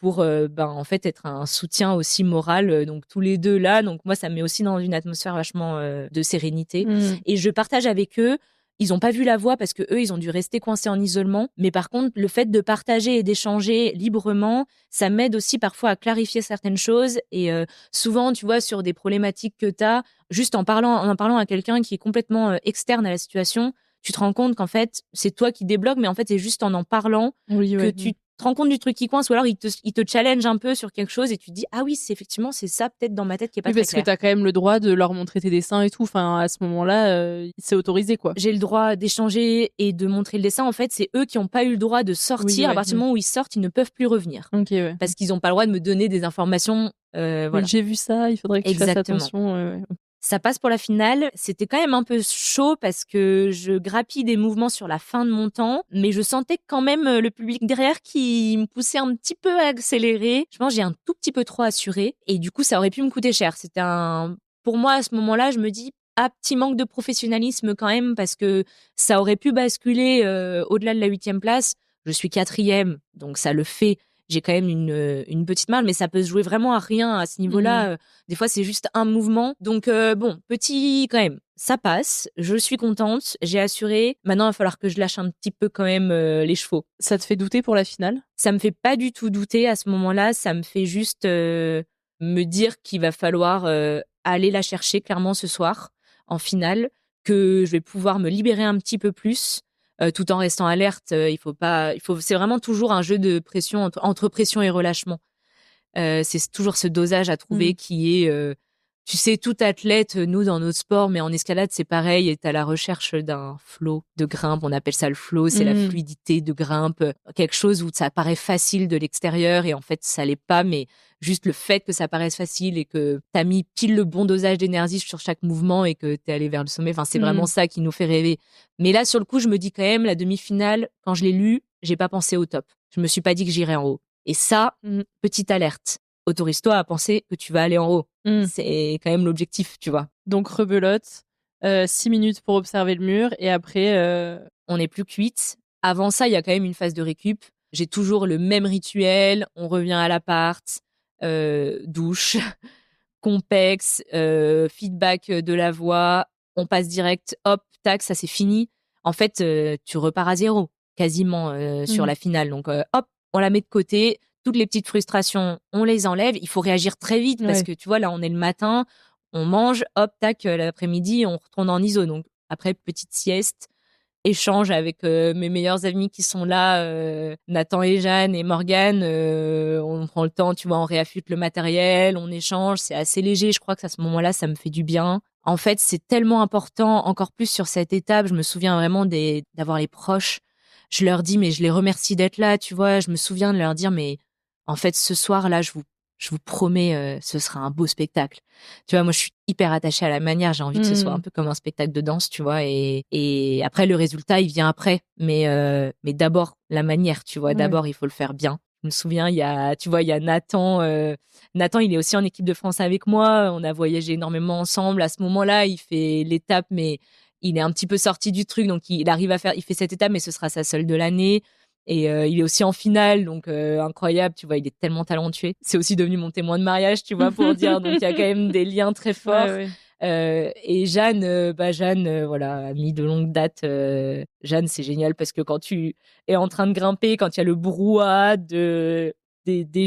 pour en fait être un soutien aussi moral. Donc tous les deux là, donc moi ça me met aussi dans une atmosphère vachement de sérénité. Et je partage avec eux. Ils n'ont pas vu la voie parce que eux, ils ont dû rester coincés en isolement. Mais par contre, le fait de partager et d'échanger librement, ça m'aide aussi parfois à clarifier certaines choses. Et souvent, tu vois, sur des problématiques que tu as, juste en parlant à quelqu'un qui est complètement externe à la situation, tu te rends compte qu'en fait, c'est toi qui débloques, mais en fait, c'est juste en parlant que tu te rends compte du truc qui coince, ou alors il te challenge un peu sur quelque chose et tu te dis, ah oui, effectivement, c'est ça peut-être dans ma tête qui est pas très clair. Parce que t'as quand même le droit de leur montrer tes dessins et tout. Enfin, à ce moment-là, c'est autorisé, quoi. J'ai le droit d'échanger et de montrer le dessin. En fait, c'est eux qui n'ont pas eu le droit de sortir. À partir du moment où ils sortent, ils ne peuvent plus revenir. Parce qu'ils n'ont pas le droit de me donner des informations. Voilà. J'ai vu ça, il faudrait que tu fasses attention. Ça passe pour la finale. C'était quand même un peu chaud parce que je grappille des mouvements sur la fin de mon temps, mais je sentais quand même le public derrière qui me poussait un petit peu à accélérer. Je pense que j'ai un tout petit peu trop assuré et du coup, ça aurait pu me coûter cher. Pour moi, à ce moment-là, je me dis, petit manque de professionnalisme quand même parce que ça aurait pu basculer au-delà de la 8e place. Je suis 4e, donc ça le fait. J'ai quand même une petite marge, mais ça peut se jouer vraiment à rien à ce niveau-là. Des fois, c'est juste un mouvement. Donc, petit quand même. Ça passe. Je suis contente. J'ai assuré. Maintenant, il va falloir que je lâche un petit peu quand même les chevaux. Ça te fait douter pour la finale ? Ça me fait pas du tout douter à ce moment-là. Ça me fait juste me dire qu'il va falloir aller la chercher clairement ce soir en finale, que je vais pouvoir me libérer un petit peu plus. Tout en restant alerte, c'est vraiment toujours un jeu de pression entre pression et relâchement. C'est toujours ce dosage à trouver qui est, tu sais, tout athlète, nous dans notre sport, mais en escalade c'est pareil, est à la recherche d'un flow de grimpe. On appelle ça le flow, c'est la fluidité de grimpe, quelque chose où ça paraît facile de l'extérieur et en fait ça l'est pas, mais juste le fait que ça paraisse facile et que t'as mis pile le bon dosage d'énergie sur chaque mouvement et que t'es allé vers le sommet. Enfin, c'est vraiment ça qui nous fait rêver. Mais là, sur le coup, je me dis quand même, la demi-finale, quand je l'ai lu, j'ai pas pensé au top. Je me suis pas dit que j'irais en haut. Et ça, petite alerte. Autorise-toi à penser que tu vas aller en haut. C'est quand même l'objectif, tu vois. Donc rebelote, 6 minutes pour observer le mur et après on n'est plus cuite. Avant ça, il y a quand même une phase de récup. J'ai toujours le même rituel. On revient à l'appart, douche, compex, feedback de la voix. On passe direct, hop, tac, ça c'est fini. En fait, tu repars à zéro, quasiment sur la finale. Donc, hop, on la met de côté. Toutes les petites frustrations, on les enlève. Il faut réagir très vite parce que tu vois, là, on est le matin, on mange, hop, tac, l'après-midi, on retourne en ISO. Donc, après, petite sieste, échange avec mes meilleurs amis qui sont là, Nathan et Jeanne et Morgane. On prend le temps, tu vois, on réaffûte le matériel, on échange. C'est assez léger. Je crois que à ce moment-là, ça me fait du bien. En fait, c'est tellement important, encore plus sur cette étape. Je me souviens vraiment d'avoir les proches. Je leur dis, mais je les remercie d'être là, tu vois. Je me souviens de leur dire, mais en fait, ce soir-là, je vous promets, ce sera un beau spectacle. Tu vois, moi, je suis hyper attachée à la manière. J'ai envie que ce soit un peu comme un spectacle de danse, tu vois. Et après, le résultat, il vient après. Mais d'abord, la manière, tu vois. D'abord, il faut le faire bien. Je me souviens, il y a Nathan. Nathan, il est aussi en équipe de France avec moi. On a voyagé énormément ensemble. À ce moment-là, il fait l'étape, mais il est un petit peu sorti du truc. Donc, il fait cette étape, mais ce sera sa seule de l'année. Et il est aussi en finale, donc incroyable, tu vois, il est tellement talentueux. C'est aussi devenu mon témoin de mariage, tu vois, pour dire. Donc, il y a quand même des liens très forts. Et Jeanne, voilà, amie de longue date. Jeanne, c'est génial parce que quand tu es en train de grimper, quand il y a le brouhaha des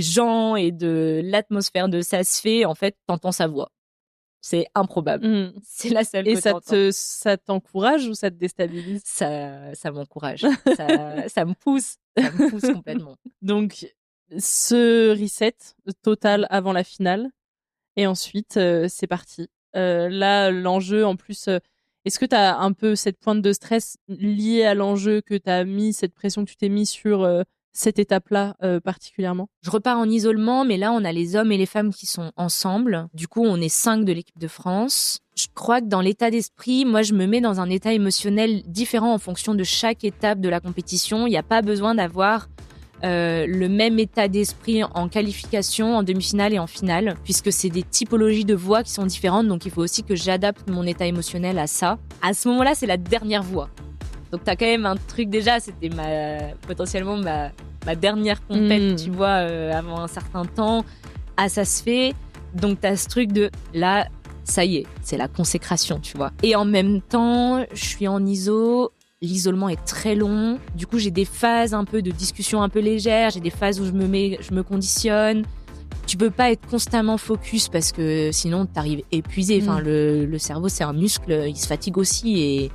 gens et de l'atmosphère de ça se fait, en fait, t'entends sa voix. C'est improbable. C'est la seule et que ça t'encourage ou ça te déstabilise? Ça m'encourage. ça me pousse. Ça me pousse complètement. Donc, ce reset total avant la finale. Et ensuite, c'est parti. Là, l'enjeu, en plus, est-ce que tu as un peu cette pointe de stress liée à l'enjeu que tu as mis, cette pression que tu t'es mis sur cette étape-là particulièrement? Je repars en isolement, mais là, on a les hommes et les femmes qui sont ensemble. Du coup, on est 5 de l'équipe de France. Je crois que dans l'état d'esprit, moi, je me mets dans un état émotionnel différent en fonction de chaque étape de la compétition. Il n'y a pas besoin d'avoir le même état d'esprit en qualification, en demi-finale et en finale, puisque c'est des typologies de voix qui sont différentes. Donc, il faut aussi que j'adapte mon état émotionnel à ça. À ce moment-là, c'est la dernière voix. Donc, t'as quand même un truc déjà, c'était potentiellement ma dernière compète, tu vois, avant un certain temps. Ah, ça se fait. Donc, t'as ce truc de là, ça y est, c'est la consécration, tu vois. Et en même temps, je suis en ISO. L'isolement est très long. Du coup, j'ai des phases un peu de discussion un peu légères. J'ai des phases où je me conditionne. Tu peux pas être constamment focus parce que sinon, t'arrives épuisé. Enfin, le cerveau, c'est un muscle, il se fatigue aussi. Et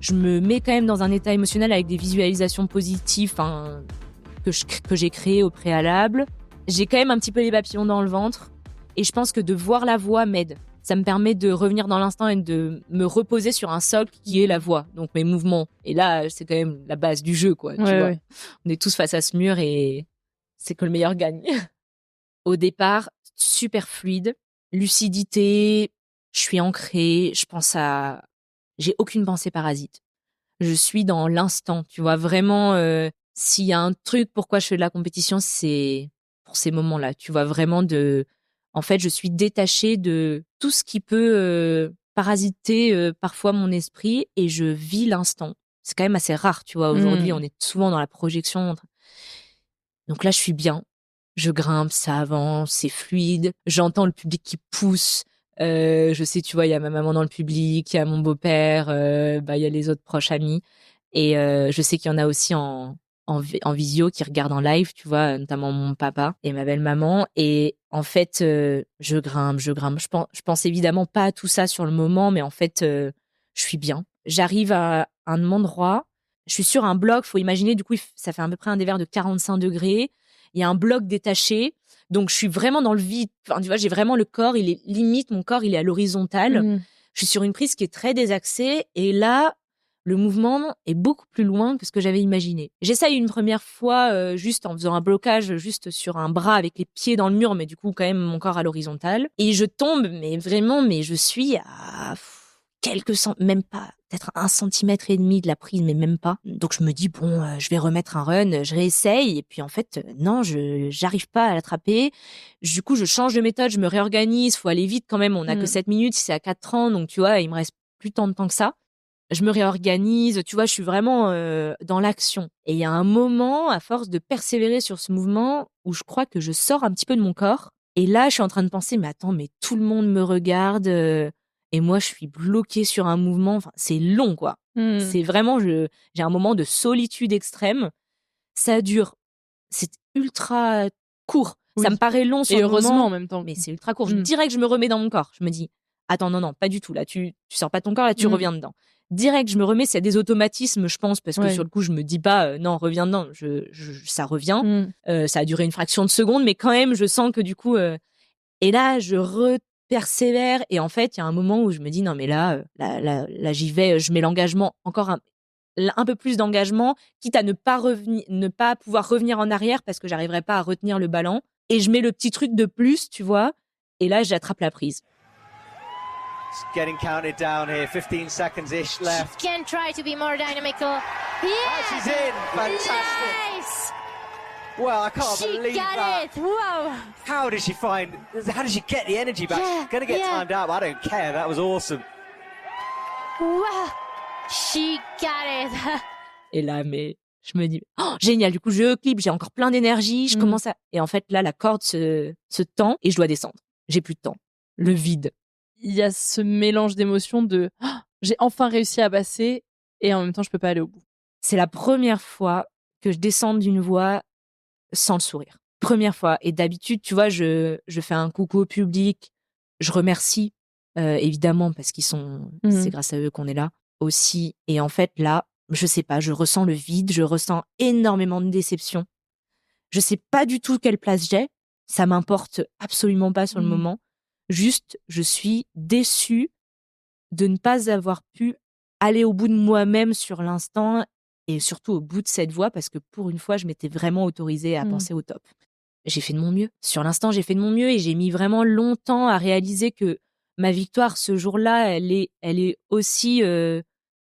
je me mets quand même dans un état émotionnel avec des visualisations positives que j'ai créées au préalable. J'ai quand même un petit peu les papillons dans le ventre. Et je pense que de voir la voix m'aide. Ça me permet de revenir dans l'instant et de me reposer sur un socle qui est la voix, donc mes mouvements. Et là, c'est quand même la base du jeu, quoi. Tu vois. On est tous face à ce mur et c'est que le meilleur gagne. Au départ, super fluide, lucidité, je suis ancrée, j'ai aucune pensée parasite. Je suis dans l'instant, tu vois, vraiment, s'il y a un truc pourquoi je fais de la compétition, c'est pour ces moments-là, tu vois, vraiment en fait, je suis détachée de tout ce qui peut parasiter parfois mon esprit et je vis l'instant. C'est quand même assez rare, tu vois, aujourd'hui, on est souvent dans la projection. Donc là, je suis bien. Je grimpe, ça avance, c'est fluide. J'entends le public qui pousse. Je sais, tu vois, il y a ma maman dans le public, il y a mon beau-père, il y a les autres proches amis. Et je sais qu'il y en a aussi en visio qui regardent en live, tu vois, notamment mon papa et ma belle-maman. Et en fait, je grimpe. Je pense évidemment pas à tout ça sur le moment, mais en fait, je suis bien. J'arrive à un endroit. Je suis sur un bloc. Faut imaginer, du coup, ça fait à peu près un dévers de 45 degrés. Il y a un bloc détaché. Donc, je suis vraiment dans le vide. Enfin, tu vois, j'ai vraiment le corps, il est limite, mon corps, il est à l'horizontale. Je suis sur une prise qui est très désaxée. Et là, le mouvement est beaucoup plus loin que ce que j'avais imaginé. J'essaye une première fois, juste en faisant un blocage, juste sur un bras avec les pieds dans le mur, mais du coup, quand même, mon corps à l'horizontale. Et je tombe, mais vraiment, je suis à même pas peut-être 1,5 cm de la prise, mais même pas. Donc je me dis bon, je vais remettre un run, je réessaye et puis en fait non, j'arrive pas à l'attraper. Du coup, je change de méthode, je me réorganise, faut aller vite quand même, on a que 7 minutes, c'est à 4 ans, donc tu vois, il me reste plus tant de temps que ça. Je me réorganise, tu vois, je suis vraiment dans l'action. Et il y a un moment, à force de persévérer sur ce mouvement, où je crois que je sors un petit peu de mon corps. Et là, je suis en train de penser, mais attends, mais tout le monde me regarde. Et moi, je suis bloquée sur un mouvement. Enfin, c'est long, quoi. C'est vraiment, j'ai un moment de solitude extrême. Ça dure, c'est ultra court. Oui. Ça me paraît long sur Et le heureusement moment, en même temps. mais c'est ultra court. Direct, je me remets dans mon corps. Je me dis, attends, non, pas du tout. Là, tu sors pas de ton corps, là, tu reviens dedans. Direct, je me remets. C'est des automatismes, je pense, parce que sur le coup, je me dis pas, non, reviens dedans. Ça revient. Ça a duré une fraction de seconde, mais quand même, je sens que du coup, et là, je persévère. Et en fait, il y a un moment où je me dis, non, mais là, j'y vais. Je mets l'engagement encore un peu plus d'engagement, quitte à ne pas pouvoir revenir en arrière parce que j'arriverai pas à retenir le ballon. Et je mets le petit truc de plus, tu vois. Et là, j'attrape la prise. It's getting counted down here. 15 seconds-ish left. She can try to be more dynamical. Yeah! Oh, she's in. Fantastic. Nice! Well, I can't She believe got that. it! Wow! How did she get the energy back? Yeah, She's going to get yeah. timed out, but I don't care. That was awesome. Wow! She got it! Et là, mais je me dis, oh, génial, du coup, je clip, j'ai encore plein d'énergie, je commence à... Et en fait, là, la corde se tend et je dois descendre. J'ai plus de temps. Le vide. Il y a ce mélange d'émotions de oh, j'ai enfin réussi à passer et en même temps, je peux pas aller au bout. C'est la première fois que je descends d'une voie sans le sourire. Première fois. Et d'habitude, tu vois, je fais un coucou au public, je remercie, évidemment, parce qu'ils sont... C'est grâce à eux qu'on est là aussi. Et en fait, là, je sais pas, je ressens le vide, je ressens énormément de déception. Je sais pas du tout quelle place j'ai. Ça m'importe absolument pas sur le moment. Juste, je suis déçue de ne pas avoir pu aller au bout de moi-même sur l'instant et surtout au bout de cette voie parce que pour une fois, je m'étais vraiment autorisée à penser au top. J'ai fait de mon mieux. Sur l'instant, j'ai fait de mon mieux et j'ai mis vraiment longtemps à réaliser que ma victoire ce jour-là, elle est aussi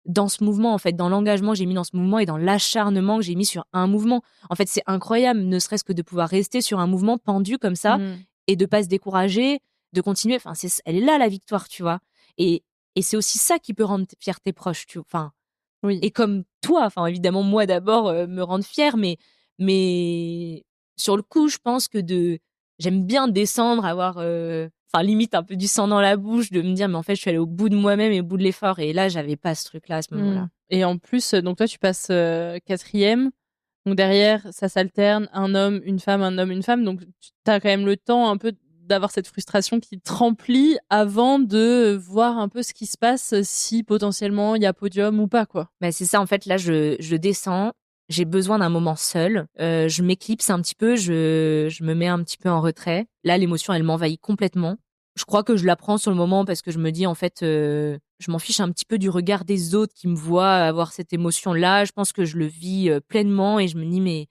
dans ce mouvement, en fait, dans l'engagement que j'ai mis dans ce mouvement et dans l'acharnement que j'ai mis sur un mouvement. En fait, c'est incroyable, ne serait-ce que de pouvoir rester sur un mouvement pendu comme ça et de pas se décourager, de continuer. Enfin, elle est là, la victoire, tu vois. Et c'est aussi ça qui peut rendre fier tes proches, tu vois. Enfin, oui. Et comme toi, enfin, évidemment, moi d'abord, me rendre fière, mais sur le coup, je pense que j'aime bien descendre, avoir, limite un peu du sang dans la bouche, de me dire, mais en fait, je suis allée au bout de moi-même et au bout de l'effort. Et là, j'avais pas ce truc-là à ce moment-là. Et en plus, donc toi, tu passes 4e. Donc derrière, ça s'alterne, un homme, une femme, un homme, une femme. Donc tu as quand même le temps un peu d'avoir cette frustration qui te remplit avant de voir un peu ce qui se passe, si potentiellement il y a podium ou pas, quoi. Bah, c'est ça, en fait, là, je descends. J'ai besoin d'un moment seul. Je m'éclipse un petit peu, je me mets un petit peu en retrait. Là, l'émotion, elle m'envahit complètement. Je crois que je la prends sur le moment parce que je me dis, en fait, je m'en fiche un petit peu du regard des autres qui me voient avoir cette émotion-là. Je pense que je le vis pleinement et je me dis, mais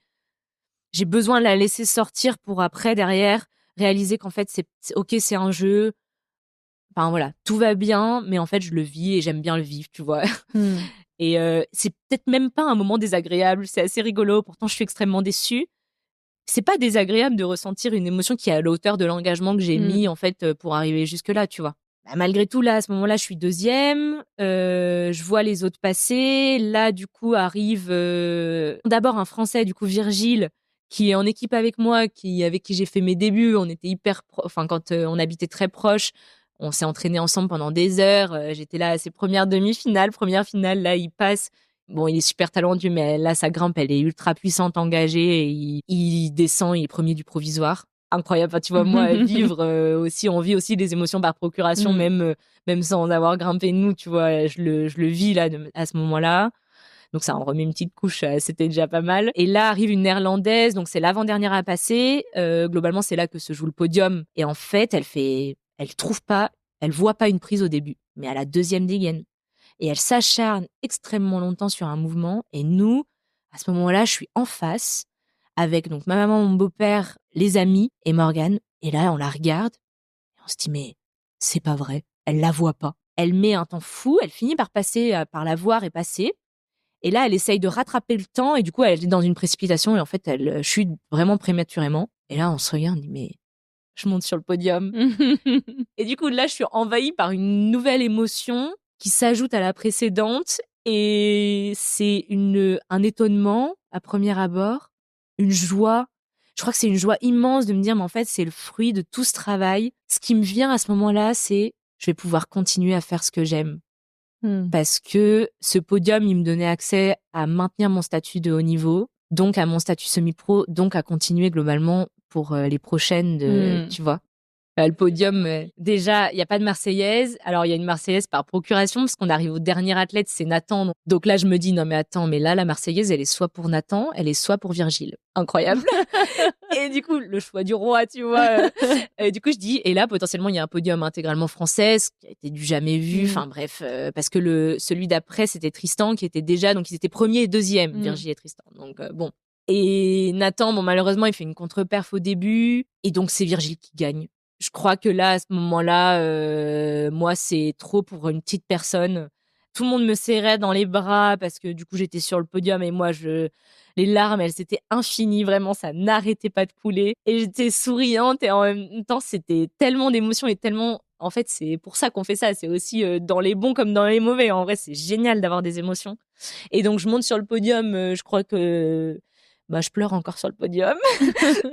j'ai besoin de la laisser sortir pour après, derrière, réaliser qu'en fait, c'est ok, c'est un jeu. Enfin, voilà, tout va bien, mais en fait, je le vis et j'aime bien le vivre, tu vois. Et c'est peut-être même pas un moment désagréable, c'est assez rigolo, pourtant je suis extrêmement déçue. C'est pas désagréable de ressentir une émotion qui est à la hauteur de l'engagement que j'ai mis en fait pour arriver jusque-là, tu vois. Bah, malgré tout, là, à ce moment-là, je suis 2e, je vois les autres passer. Là, du coup, arrive d'abord un Français, du coup, Virgile, qui est en équipe avec moi, avec qui j'ai fait mes débuts. On était quand on habitait très proches, on s'est entraînés ensemble pendant des heures. J'étais là à ses première finale, là, il passe. Bon, il est super talentueux, mais là, sa grimpe, elle est ultra puissante, engagée, et il descend, il est premier du provisoire. Incroyable. Enfin, tu vois, moi, aussi, on vit aussi des émotions par procuration, même sans avoir grimpé nous, tu vois, je le vis là, à ce moment-là. Donc ça en remet une petite couche, c'était déjà pas mal. Et là arrive une Néerlandaise, donc c'est l'avant-dernière à passer. Globalement, c'est là que se joue le podium. Et en fait, elle voit pas une prise au début, mais à la 2e dégaine. Et elle s'acharne extrêmement longtemps sur un mouvement. Et nous, à ce moment-là, je suis en face avec donc ma maman, mon beau-père, les amis et Morgane. Et là, on la regarde et on se dit, mais c'est pas vrai, elle la voit pas. Elle met un temps fou, elle finit par par la voir et passer. Et là, elle essaye de rattraper le temps et du coup, elle est dans une précipitation et en fait, elle chute vraiment prématurément. Et là, on se regarde, on dit, mais je monte sur le podium. Et du coup, là, je suis envahie par une nouvelle émotion qui s'ajoute à la précédente. Et c'est un étonnement à premier abord, une joie. Je crois que c'est une joie immense de me dire, mais en fait, c'est le fruit de tout ce travail. Ce qui me vient à ce moment-là, c'est je vais pouvoir continuer à faire ce que j'aime. Parce que ce podium, il me donnait accès à maintenir mon statut de haut niveau, donc à mon statut semi-pro, donc à continuer globalement pour les prochaines, tu vois. Le podium, déjà, il n'y a pas de Marseillaise. Alors, il y a une Marseillaise par procuration, parce qu'on arrive au dernier athlète, c'est Nathan. Donc là, je me dis, non mais attends, mais là, la Marseillaise, elle est soit pour Nathan, elle est soit pour Virgile. Incroyable. Et du coup, le choix du roi, tu vois. Et du coup, je dis, et là, potentiellement, il y a un podium intégralement français, ce qui a été du jamais vu. Enfin bref, parce que celui d'après, c'était Tristan qui était déjà, donc ils étaient premier et deuxième, Virgile et Tristan. Donc bon. Et Nathan, bon, malheureusement, il fait une contre-perf au début, et donc c'est Virgile qui gagne. Je crois que là, à ce moment-là, moi, c'est trop pour une petite personne. Tout le monde me serrait dans les bras parce que du coup, j'étais sur le podium et moi, les larmes, elles étaient infinies. Vraiment, ça n'arrêtait pas de couler. Et j'étais souriante et en même temps, c'était tellement d'émotions et tellement... En fait, c'est pour ça qu'on fait ça. C'est aussi dans les bons comme dans les mauvais. En vrai, c'est génial d'avoir des émotions. Et donc, je monte sur le podium. Je crois que... je pleure encore sur le podium.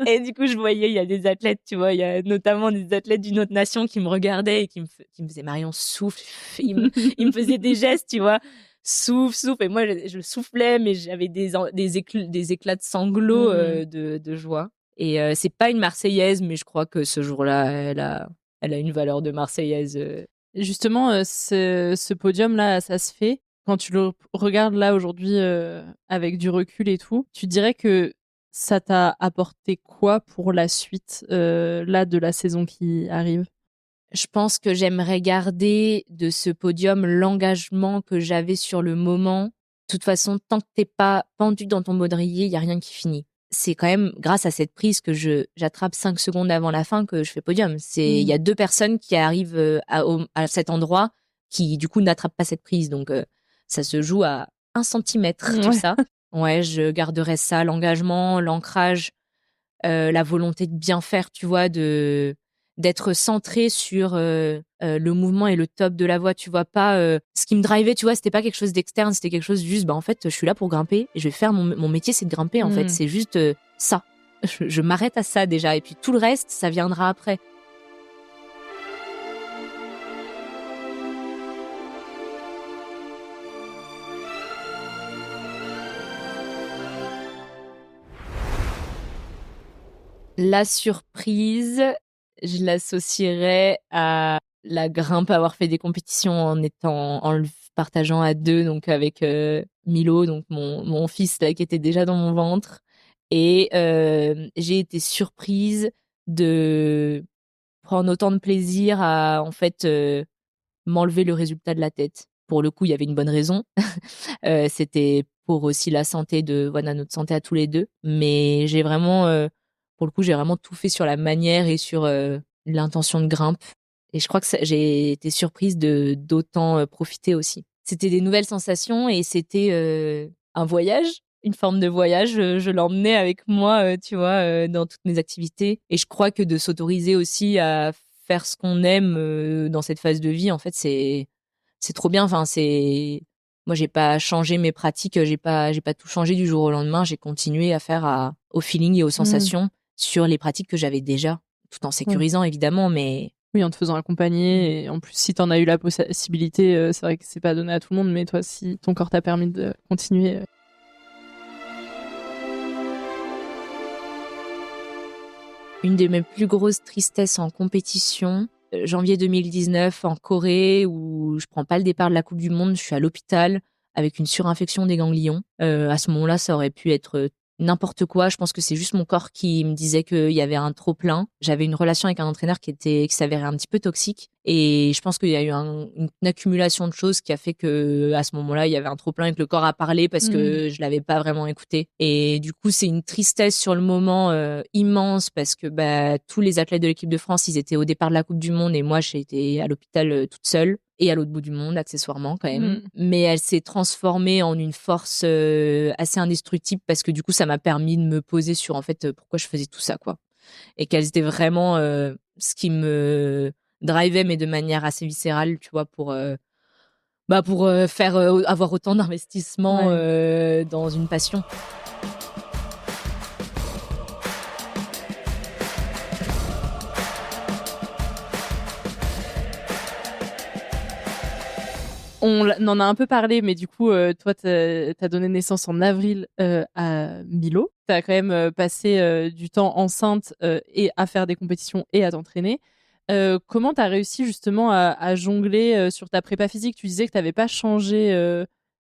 Et du coup, je voyais, il y a des athlètes, tu vois, il y a notamment des athlètes d'une autre nation qui me regardaient et qui me faisaient Marion, souffle. Ils me faisaient des gestes, tu vois. Souffle, souffle. Et moi, je soufflais, mais j'avais des éclats de sanglots de joie. Et c'est pas une Marseillaise, mais je crois que ce jour-là, elle a une valeur de Marseillaise. Justement, ce podium-là, ça se fait. Quand tu le regardes là aujourd'hui avec du recul et tout, tu dirais que ça t'a apporté quoi pour la suite là de la saison qui arrive? Je pense que j'aimerais garder de ce podium l'engagement que j'avais sur le moment. De toute façon, tant que t'es pas pendu dans ton baudrier, il y a rien qui finit. C'est quand même grâce à cette prise que j'attrape 5 secondes avant la fin que je fais podium. Il y a 2 personnes qui arrivent à cet endroit qui du coup n'attrapent pas cette prise. Donc ça se joue à 1 centimètre, tout ça. Ouais, je garderai ça, l'engagement, l'ancrage, la volonté de bien faire, tu vois, d'être centré sur le mouvement et le top de la voie, tu vois, pas ce qui me drivait, tu vois, c'était pas quelque chose d'externe, c'était quelque chose juste, en fait, je suis là pour grimper et je vais faire mon métier, c'est de grimper, en fait, c'est juste ça. Je m'arrête à ça déjà et puis tout le reste, ça viendra après. La surprise, je l'associerais à la grimpe, à avoir fait des compétitions en le partageant à 2, donc avec Milo, donc mon fils là, qui était déjà dans mon ventre. Et j'ai été surprise de prendre autant de plaisir à en fait m'enlever le résultat de la tête. Pour le coup, il y avait une bonne raison. C'était pour aussi la santé notre santé à tous les deux. Mais j'ai vraiment, pour le coup, j'ai vraiment tout fait sur la manière et sur l'intention de grimpe. Et je crois que j'ai été surprise d'autant profiter aussi. C'était des nouvelles sensations et c'était un voyage, une forme de voyage. Je l'emmenais avec moi, tu vois, dans toutes mes activités. Et je crois que de s'autoriser aussi à faire ce qu'on aime dans cette phase de vie, en fait, c'est trop bien. Enfin, moi, j'ai pas changé mes pratiques, j'ai pas tout changé du jour au lendemain. J'ai continué à faire au feeling et aux sensations sur les pratiques que j'avais déjà, tout en sécurisant évidemment, mais oui, en te faisant accompagner. Et en plus, si t'en as eu la possibilité, c'est vrai que c'est pas donné à tout le monde, mais toi, si ton corps t'a permis de continuer. Une de mes plus grosses tristesses en compétition, janvier 2019 en Corée, où je prends pas le départ de la Coupe du Monde, je suis à l'hôpital avec une surinfection des ganglions. À ce moment-là, ça aurait pu être n'importe quoi. Je pense que c'est juste mon corps qui me disait qu'il y avait un trop plein. J'avais une relation avec un entraîneur qui s'avérait un petit peu toxique. Et je pense qu'il y a eu une accumulation de choses qui a fait que, à ce moment-là, il y avait un trop plein et que le corps a parlé parce que je l'avais pas vraiment écouté. Et du coup, c'est une tristesse sur le moment immense parce que tous les athlètes de l'équipe de France, ils étaient au départ de la Coupe du Monde et moi, j'ai été à l'hôpital toute seule. et à l'autre bout du monde, accessoirement quand même. Mm. Mais elle s'est transformée en une force assez indestructible parce que du coup, ça m'a permis de me poser sur en fait pourquoi je faisais tout ça, quoi. Et qu'elles étaient vraiment ce qui me drivait, mais de manière assez viscérale, tu vois, pour faire avoir autant d'investissement dans une passion. On en a un peu parlé, mais du coup, toi, t'as donné naissance en avril à Milo. T'as quand même passé du temps enceinte et à faire des compétitions et à t'entraîner. Comment t'as réussi justement à jongler sur ta prépa physique? Tu disais que t'avais pas changé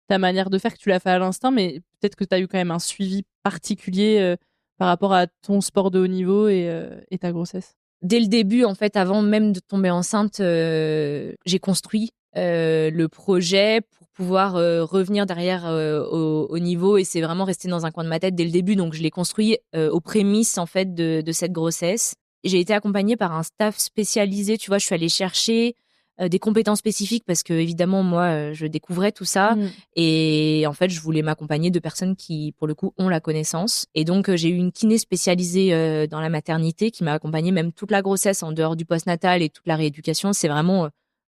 ta manière de faire, que tu l'as fait à l'instinct, mais peut-être que t'as eu quand même un suivi particulier par rapport à ton sport de haut niveau et ta grossesse. Dès le début, en fait, avant même de tomber enceinte, j'ai construit le projet pour pouvoir revenir derrière au niveau, et c'est vraiment resté dans un coin de ma tête dès le début. Donc, je l'ai construit aux prémices en fait de cette grossesse. J'ai été accompagnée par un staff spécialisé. Tu vois, je suis allée chercher des compétences spécifiques parce que évidemment moi je découvrais tout ça et en fait je voulais m'accompagner de personnes qui pour le coup ont la connaissance, et donc j'ai eu une kiné spécialisée dans la maternité qui m'a accompagnée même toute la grossesse en dehors du postnatal et toute la rééducation. C'est vraiment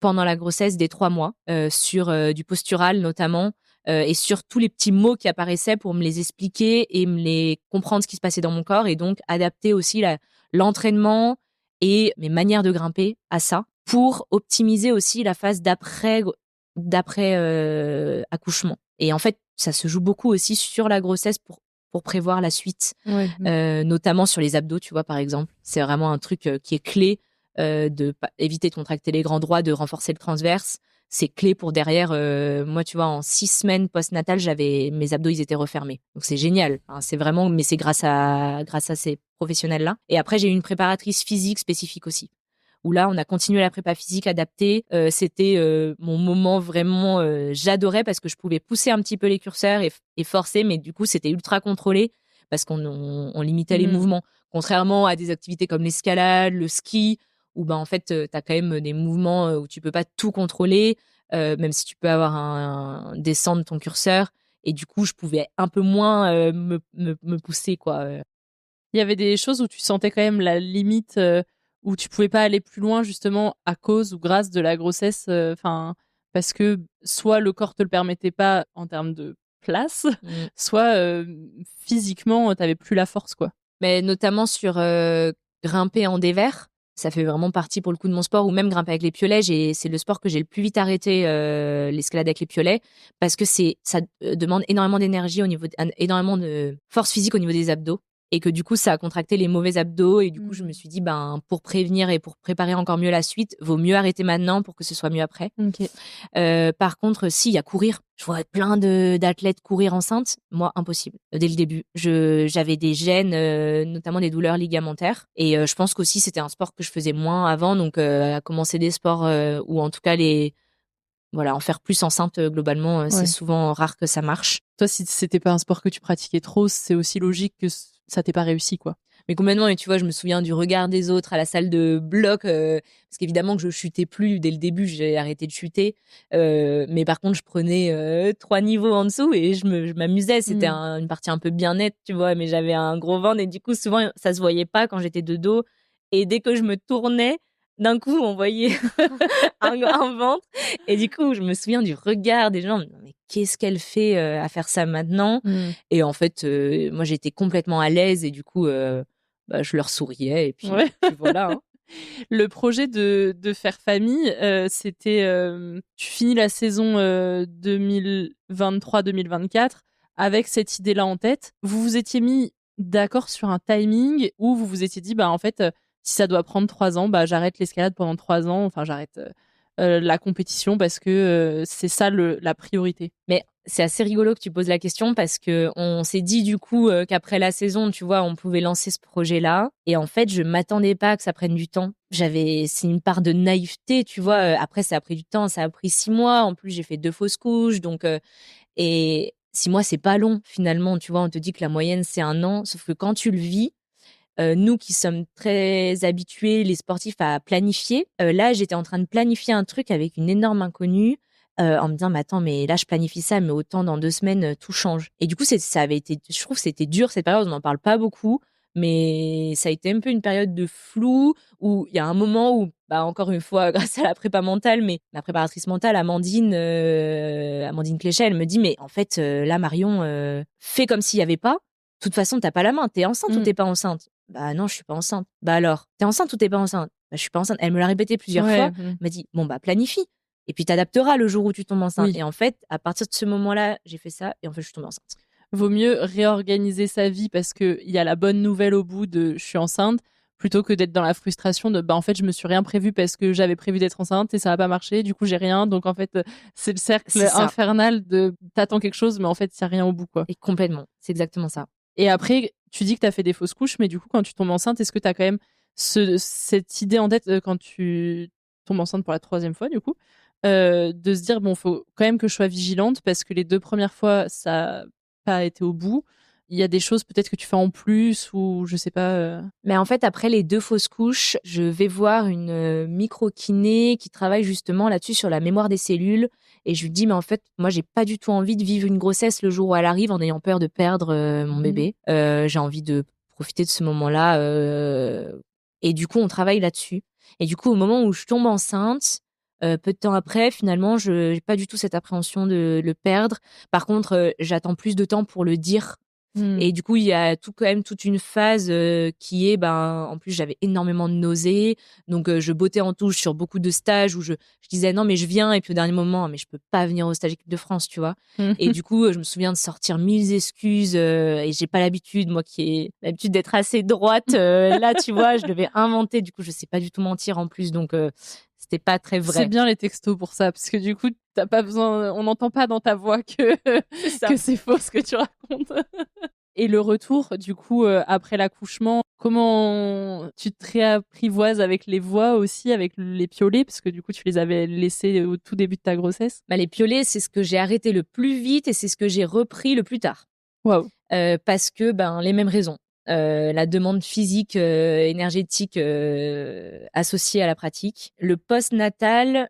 pendant la grossesse des 3 mois sur du postural notamment et sur tous les petits mots qui apparaissaient pour me les expliquer et me les comprendre ce qui se passait dans mon corps, et donc adapter aussi l'entraînement et mes manières de grimper à ça pour optimiser aussi la phase d'après accouchement. Et en fait, ça se joue beaucoup aussi sur la grossesse pour prévoir la suite, notamment sur les abdos, tu vois, par exemple. C'est vraiment un truc qui est clé de éviter de contracter les grands droits, de renforcer le transverse. C'est clé pour derrière. Moi, tu vois, en 6 semaines post-natales, mes abdos, ils étaient refermés. Donc, c'est génial. Hein, c'est vraiment, mais c'est grâce à ces professionnels-là. Et après, j'ai eu une préparatrice physique spécifique aussi, où là, on a continué la prépa physique adaptée. C'était mon moment vraiment, j'adorais parce que je pouvais pousser un petit peu les curseurs et forcer, mais du coup, c'était ultra contrôlé parce qu'on limitait les mouvements. Contrairement à des activités comme l'escalade, le ski, où en fait, tu as quand même des mouvements où tu peux pas tout contrôler, même si tu peux avoir descendre ton curseur. Et du coup, je pouvais un peu moins me pousser, quoi. Il y avait des choses où tu sentais quand même la limite, où tu pouvais pas aller plus loin justement à cause ou grâce de la grossesse, parce que soit le corps te le permettait pas en termes de place, soit physiquement t'avais plus la force, quoi. Mais notamment sur grimper en dévers, ça fait vraiment partie pour le coup de mon sport, ou même grimper avec les piolets. C'est le sport que j'ai le plus vite arrêté, l'escalade avec les piolets, parce que ça demande énormément d'énergie énormément de force physique au niveau des abdos. Et que du coup, ça a contracté les mauvais abdos. Et du coup, je me suis dit, pour prévenir et pour préparer encore mieux la suite, vaut mieux arrêter maintenant pour que ce soit mieux après. Okay. Par contre, il y a courir. Je vois plein d'athlètes courir enceintes. Moi, impossible. Dès le début, j'avais des gènes, notamment des douleurs ligamentaires. Et je pense qu'aussi, c'était un sport que je faisais moins avant. Donc, à commencer des sports ou en tout cas en faire plus enceinte, globalement, c'est souvent rare que ça marche. Toi, si c'était pas un sport que tu pratiquais trop, c'est aussi logique que ça t'ait pas réussi, quoi. Mais complètement, et tu vois, je me souviens du regard des autres à la salle de bloc, parce qu'évidemment que je chutais plus dès le début, j'ai arrêté de chuter. Mais par contre, je prenais 3 niveaux en dessous et je m'amusais. C'était une partie un peu bien nette, tu vois, mais j'avais un gros ventre et du coup, souvent, ça se voyait pas quand j'étais de dos. Et dès que je me tournais, d'un coup, on voyait un ventre. Et du coup, je me souviens du regard des gens. Mais qu'est-ce qu'elle fait à faire ça maintenant? Et en fait, moi, j'étais complètement à l'aise et du coup, je leur souriais et puis voilà. Hein. Le projet de faire famille, c'était tu finis la saison 2023-2024 avec cette idée-là en tête. Vous vous étiez mis d'accord sur un timing ou vous vous étiez dit en fait si ça doit prendre 3 ans, j'arrête l'escalade pendant 3 ans, enfin j'arrête la compétition parce que c'est ça la priorité. Mais c'est assez rigolo que tu poses la question parce que on s'est dit du coup qu'après la saison, tu vois, on pouvait lancer ce projet-là. Et en fait, je m'attendais pas que ça prenne du temps. C'est une part de naïveté, tu vois. Après, ça a pris du temps, ça a pris 6 mois. En plus, j'ai fait 2 fausses couches, donc et 6 mois, c'est pas long finalement. Tu vois, on te dit que la moyenne c'est 1 an, sauf que quand tu le vis, nous qui sommes très habitués, les sportifs, à planifier, là, j'étais en train de planifier un truc avec une énorme inconnue, en me disant, mais attends, mais là, je planifie ça, mais autant dans 2 semaines, tout change. Et du coup, ça avait été, je trouve que c'était dur cette période, on n'en parle pas beaucoup, mais ça a été un peu une période de flou où il y a un moment où, bah, encore une fois, grâce à la prépa mentale, mais ma préparatrice mentale, Amandine Cléchet, elle me dit, mais en fait, là, Marion, fais comme s'il n'y avait pas. De toute façon, t'as pas la main. T'es enceinte ou t'es pas enceinte? Bah non, je suis pas enceinte. Bah alors, t'es enceinte ou t'es pas enceinte? Bah je suis pas enceinte. Elle me l'a répété plusieurs fois. Elle m'a dit, bon bah planifie. Et puis t'adapteras le jour où tu tombes enceinte. Oui. Et en fait, à partir de ce moment-là, j'ai fait ça et en fait, je suis tombée enceinte. Vaut mieux réorganiser sa vie parce qu'il y a la bonne nouvelle au bout de je suis enceinte plutôt que d'être dans la frustration de bah en fait je me suis rien prévu parce que j'avais prévu d'être enceinte et ça a pas marché, du coup j'ai rien, donc en fait c'est le cercle infernal de t'attends quelque chose mais en fait il y a rien au bout quoi. Et complètement, c'est exactement ça. Et après tu dis que t'as fait des fausses couches, mais du coup quand tu tombes enceinte, est-ce que t'as quand même cette idée en tête quand tu tombes enceinte pour la 3e fois du coup, de se dire bon faut quand même que je sois vigilante parce que les 2 premières fois ça a pas été au bout. Il y a des choses peut-être que tu fais en plus ou je sais pas. Mais en fait, après les 2 fausses couches, je vais voir une micro-kiné qui travaille justement là-dessus sur la mémoire des cellules. Et je lui dis, mais en fait, moi, j'ai pas du tout envie de vivre une grossesse le jour où elle arrive en ayant peur de perdre mon bébé. J'ai envie de profiter de ce moment-là. Et du coup, on travaille là-dessus. Et du coup, au moment où je tombe enceinte, peu de temps après, finalement, je n'ai pas du tout cette appréhension de le perdre. Par contre, j'attends plus de temps pour le dire. Et du coup, il y a quand même toute une phase qui est, en plus, j'avais énormément de nausées. Donc, je bottais en touche sur beaucoup de stages où je disais non, mais je viens. Et puis, au dernier moment, mais je peux pas venir au stage équipe de France, tu vois. Et du coup, je me souviens de sortir 1000 excuses et j'ai pas l'habitude, moi qui ai l'habitude d'être assez droite. Là, tu vois, je devais inventer. Du coup, je sais pas du tout mentir en plus. Donc, c'était pas très vrai. C'est bien les textos pour ça, parce que du coup, t'as pas besoin, on n'entend pas dans ta voix que c'est faux ce que tu racontes. Et le retour, du coup, après l'accouchement, comment tu te réapprivoises avec les voix aussi, avec les piolets, parce que du coup, tu les avais laissés au tout début de ta grossesse? Les piolets, c'est ce que j'ai arrêté le plus vite et c'est ce que j'ai repris le plus tard. Waouh. Parce que, les mêmes raisons. La demande physique, énergétique associée à la pratique. Le post-natal,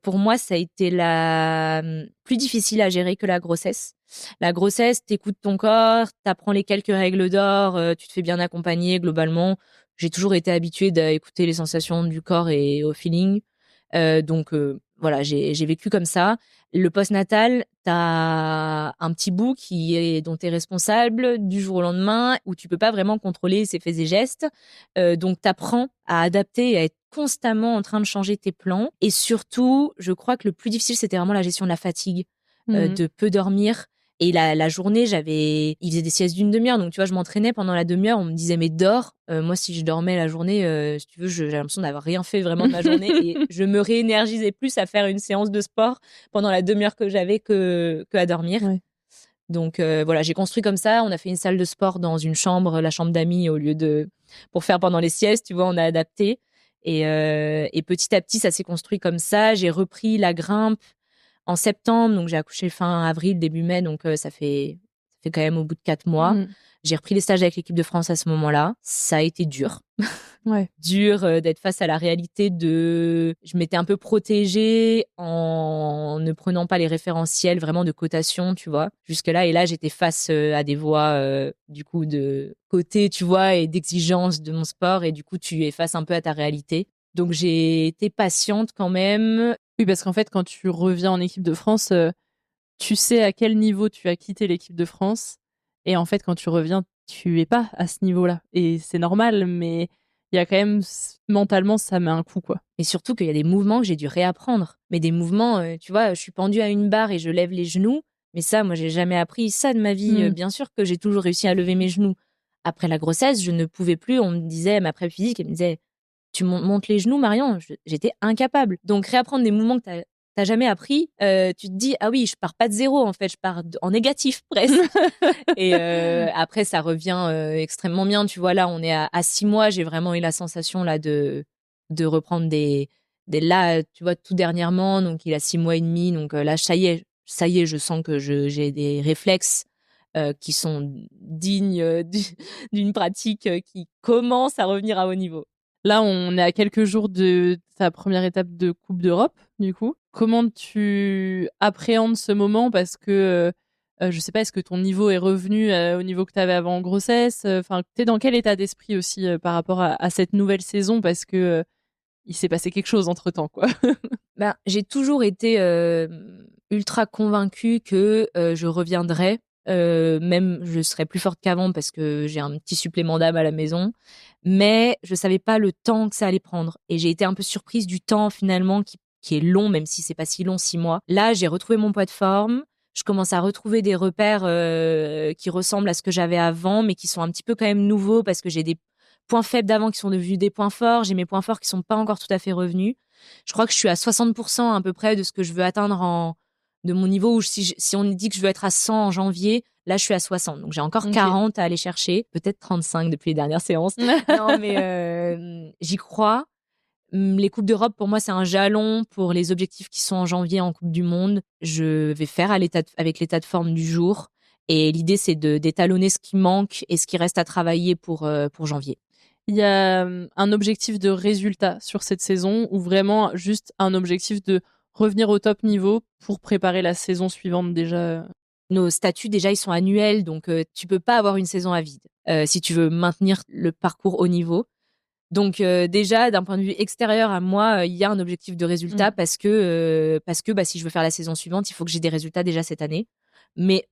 pour moi, ça a été la plus difficile à gérer que la grossesse. La grossesse, t'écoutes ton corps, t'apprends les quelques règles d'or, tu te fais bien accompagner globalement. J'ai toujours été habituée d'écouter les sensations du corps et au feeling. Donc voilà, j'ai vécu comme ça. Le postnatal, t'as un petit bout dont t'es responsable du jour au lendemain, où tu peux pas vraiment contrôler ses faits et gestes. Donc t'apprends à adapter et à être constamment en train de changer tes plans. Et surtout, je crois que le plus difficile, c'était vraiment la gestion de la fatigue, de peu dormir. Et la journée, il faisait des siestes d'une demi-heure. Donc, tu vois, je m'entraînais pendant la demi-heure. On me disait, mais dors. Moi, si je dormais la journée, si tu veux, j'ai l'impression d'avoir rien fait vraiment de ma journée. Et je me réénergisais plus à faire une séance de sport pendant la demi-heure que j'avais que à dormir. Ouais. Donc, voilà, j'ai construit comme ça. On a fait une salle de sport dans une chambre, la chambre d'amis, pour faire pendant les siestes. Tu vois, on a adapté. Et petit à petit, ça s'est construit comme ça. J'ai repris la grimpe en septembre, donc j'ai accouché fin avril, début mai, donc ça fait quand même au bout de 4 mois. J'ai repris les stages avec l'équipe de France à ce moment-là. Ça a été dur. Ouais. Dur d'être face à la réalité je m'étais un peu protégée en ne prenant pas les référentiels vraiment de cotation, tu vois, jusque-là. Et là, j'étais face à des voix, du coup, de côté, tu vois, et d'exigence de mon sport. Et du coup, tu es face un peu à ta réalité. Donc, j'ai été patiente quand même. Oui, parce qu'en fait, quand tu reviens en équipe de France, tu sais à quel niveau tu as quitté l'équipe de France. Et en fait, quand tu reviens, tu es pas à ce niveau-là. Et c'est normal, mais il y a quand même, mentalement, ça met un coup, quoi. Et surtout qu'il y a des mouvements que j'ai dû réapprendre. Mais des mouvements, tu vois, je suis pendue à une barre et je lève les genoux. Mais ça, moi, j'ai jamais appris ça de ma vie. Bien sûr que j'ai toujours réussi à lever mes genoux. Après la grossesse, je ne pouvais plus. On me disait, ma prépa physique, elle me disait, tu montes les genoux, Marion. J'étais incapable. Donc, réapprendre des mouvements que t'as jamais appris, tu te dis, ah oui, je pars pas de zéro, en fait, je pars en négatif, presque. Et après, ça revient extrêmement bien. Tu vois, là, on est à 6 mois. J'ai vraiment eu la sensation là de reprendre des là, tu vois, tout dernièrement. Donc, il a 6 mois et demi. Donc là, ça y est, je sens que j'ai des réflexes qui sont dignes d'une pratique qui commence à revenir à haut niveau. Là, on est à quelques jours de ta première étape de Coupe d'Europe, du coup. Comment tu appréhendes ce moment? Parce que, je sais pas, est-ce que ton niveau est revenu au niveau que tu avais avant en grossesse? Enfin, t'es dans quel état d'esprit aussi par rapport à cette nouvelle saison? Parce que il s'est passé quelque chose entre-temps, quoi. J'ai toujours été ultra convaincue que je reviendrai. Même je serais plus forte qu'avant parce que j'ai un petit supplément d'âme à la maison, mais je savais pas le temps que ça allait prendre et j'ai été un peu surprise du temps finalement qui est long, même si c'est pas si long, 6 mois. Là, j'ai retrouvé mon poids de forme, je commence à retrouver des repères qui ressemblent à ce que j'avais avant, mais qui sont un petit peu quand même nouveaux parce que j'ai des points faibles d'avant qui sont devenus des points forts, j'ai mes points forts qui sont pas encore tout à fait revenus. Je crois que je suis à 60% à peu près de ce que je veux atteindre de mon niveau, où si on dit que je veux être à 100 en janvier, là je suis à 60. Donc j'ai encore 40 à aller chercher, peut-être 35 depuis les dernières séances. Non mais j'y crois. Les Coupes d'Europe, pour moi, c'est un jalon pour les objectifs qui sont en janvier en Coupe du Monde. Je vais faire avec l'état de forme du jour. Et l'idée, c'est d'étalonner ce qui manque et ce qui reste à travailler pour janvier. Il y a un objectif de résultat sur cette saison ou vraiment juste un objectif de revenir au top niveau pour préparer la saison suivante déjà? Nos statuts, déjà, ils sont annuels, donc tu peux pas avoir une saison à vide si tu veux maintenir le parcours au niveau. Donc déjà, d'un point de vue extérieur à moi, il y a un objectif de résultat parce que si je veux faire la saison suivante, il faut que j'ai des résultats déjà cette année. Mais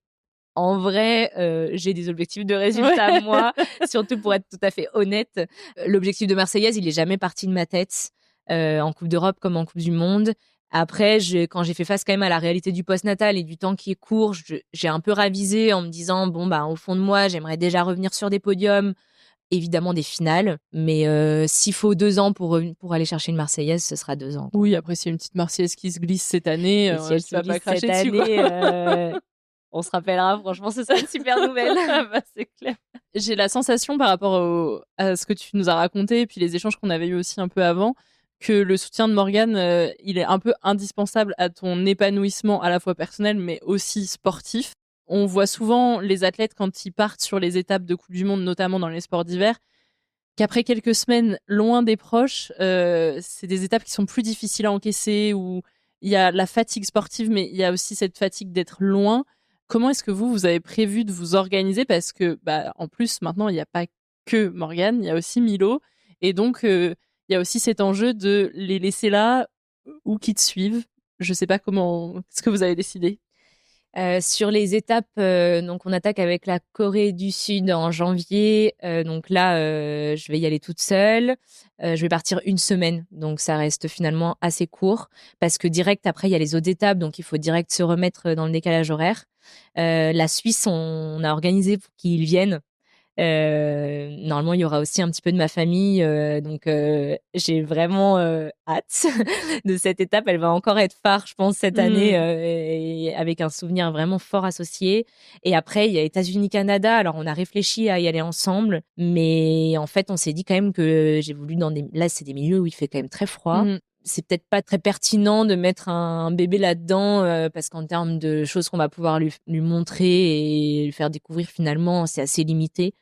en vrai, j'ai des objectifs de résultats, moi, surtout pour être tout à fait honnête. L'objectif de Marseillaise, il est jamais parti de ma tête, en Coupe d'Europe comme en Coupe du Monde. Après, quand j'ai fait face quand même à la réalité du postnatal et du temps qui est court, j'ai un peu ravisé en me disant, bon, bah, au fond de moi, j'aimerais déjà revenir sur des podiums, évidemment des finales, mais s'il faut 2 ans pour aller chercher une Marseillaise, ce sera 2 ans. Quoi. Oui, après, s'il y a une petite Marseillaise qui se glisse cette année, Et si elle tu vas se pas glisse cracher cette dessus, année, on se rappellera, franchement, ce sera une super nouvelle. Ah bah, c'est clair. J'ai la sensation par rapport à ce que tu nous as raconté et puis les échanges qu'on avait eu aussi un peu avant, que le soutien de Morgane, il est un peu indispensable à ton épanouissement à la fois personnel mais aussi sportif. On voit souvent les athlètes quand ils partent sur les étapes de Coupe du Monde, notamment dans les sports d'hiver, qu'après quelques semaines loin des proches, c'est des étapes qui sont plus difficiles à encaisser, où il y a la fatigue sportive, mais il y a aussi cette fatigue d'être loin. Comment est-ce que vous avez prévu de vous organiser? Parce que, en plus, maintenant, il n'y a pas que Morgane, il y a aussi Milo. Et donc, il y a aussi cet enjeu de les laisser là ou qu'ils te suivent. Je sais pas comment, ce que vous avez décidé. Sur les étapes, donc on attaque avec la Corée du Sud en janvier. Donc là, je vais y aller toute seule. Je vais partir 1 semaine, donc ça reste finalement assez court parce que direct après il y a les autres étapes, donc il faut direct se remettre dans le décalage horaire. La Suisse, on a organisé pour qu'ils viennent. Normalement, il y aura aussi un petit peu de ma famille, donc j'ai vraiment hâte de cette étape. Elle va encore être phare, je pense, cette année, et avec un souvenir vraiment fort associé. Et après, il y a États-Unis-Canada. Alors, on a réfléchi à y aller ensemble, mais en fait, on s'est dit quand même que j'ai voulu là, c'est des milieux où il fait quand même très froid. C'est peut-être pas très pertinent de mettre un bébé là-dedans parce qu'en termes de choses qu'on va pouvoir lui montrer et lui faire découvrir, finalement, c'est assez limité.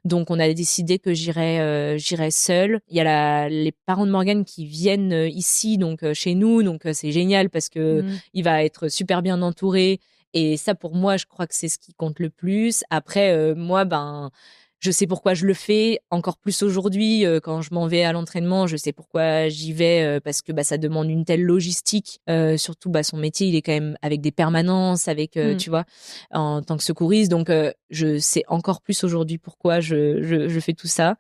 Donc, on a décidé que j'irais seule. Il y a les parents de Morgane qui viennent ici, donc chez nous. Donc, c'est génial parce que il va être super bien entouré. Et ça, pour moi, je crois que c'est ce qui compte le plus. Après, moi, je sais pourquoi je le fais. Encore plus aujourd'hui, quand je m'en vais à l'entraînement, je sais pourquoi j'y vais parce que ça demande une telle logistique. Surtout, son métier, il est quand même avec des permanences, avec tu vois, en tant que secouriste. Donc, je sais encore plus aujourd'hui pourquoi je fais tout ça.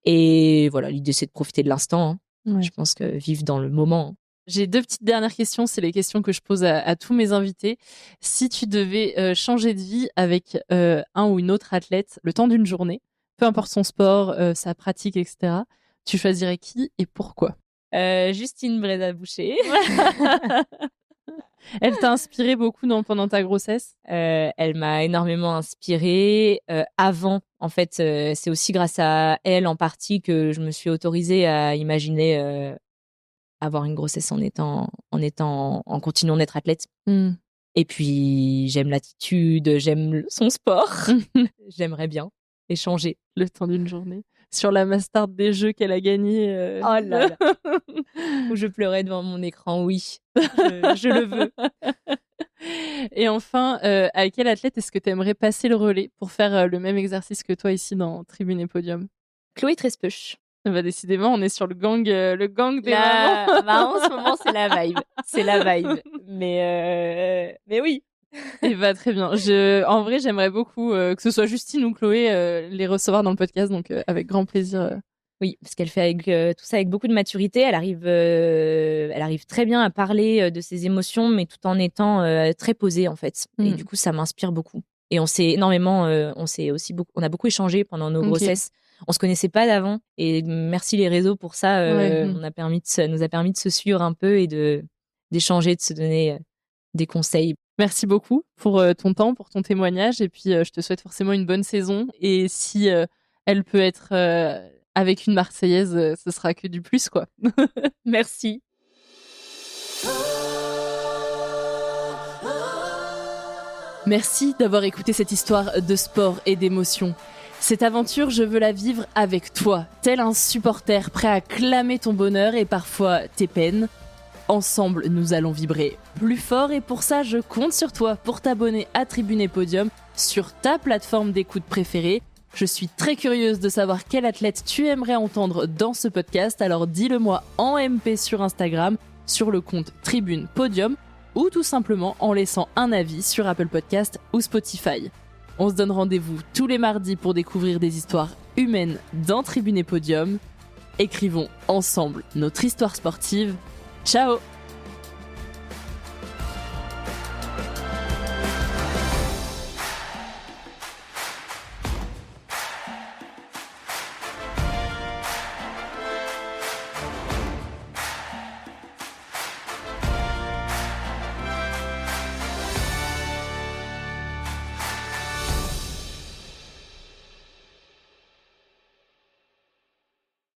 Et voilà, l'idée, c'est de profiter de l'instant. Hein. Ouais. Je pense que vivre dans le moment. Hein. J'ai 2 petites dernières questions, c'est les questions que je pose à tous mes invités. Si tu devais changer de vie avec un ou une autre athlète le temps d'une journée, peu importe son sport, sa pratique, etc., tu choisirais qui et pourquoi? Justine Brézaboucher. Elle t'a inspiré beaucoup pendant ta grossesse? Elle m'a énormément inspirée. Avant, en fait, c'est aussi grâce à elle en partie que je me suis autorisée à imaginer avoir une grossesse en continuant d'être athlète. Et puis, j'aime l'attitude, j'aime son sport. J'aimerais bien échanger. Le temps d'une journée. Sur la Mastart des Jeux qu'elle a gagné. Oh là là. Où je pleurais devant mon écran, oui. Je le veux. Et enfin, à quel athlète est-ce que tu aimerais passer le relais pour faire le même exercice que toi ici dans Tribune et Podium? Chloé Trespeuch. Bah, décidément, on est sur le gang des Là, mamans. bah, en ce moment, c'est la vibe. C'est la vibe. Mais oui. Et bah, très bien. En vrai, j'aimerais beaucoup que ce soit Justine ou Chloé les recevoir dans le podcast, donc avec grand plaisir. Oui, parce qu'elle fait avec, tout ça avec beaucoup de maturité. Elle arrive très bien à parler de ses émotions, mais tout en étant très posée en fait. Et du coup, ça m'inspire beaucoup. Et on s'est énormément, on a beaucoup échangé pendant nos grossesses. On se connaissait pas d'avant. Et merci les réseaux pour ça. Nous a permis de se suivre un peu et d'échanger, de se donner des conseils. Merci beaucoup pour ton temps, pour ton témoignage. Et puis, je te souhaite forcément une bonne saison. Et si elle peut être avec une Marseillaise, ce sera que du plus, quoi. Merci. Merci d'avoir écouté cette histoire de sport et d'émotion. Cette aventure, je veux la vivre avec toi, tel un supporter prêt à clamer ton bonheur et parfois tes peines. Ensemble, nous allons vibrer plus fort et pour ça, je compte sur toi pour t'abonner à Tribune et Podium sur ta plateforme d'écoute préférée. Je suis très curieuse de savoir quel athlète tu aimerais entendre dans ce podcast, alors dis-le-moi en MP sur Instagram, sur le compte Tribune Podium ou tout simplement en laissant un avis sur Apple Podcast ou Spotify. On se donne rendez-vous tous les mardis pour découvrir des histoires humaines dans Tribune et Podium. Écrivons ensemble notre histoire sportive. Ciao!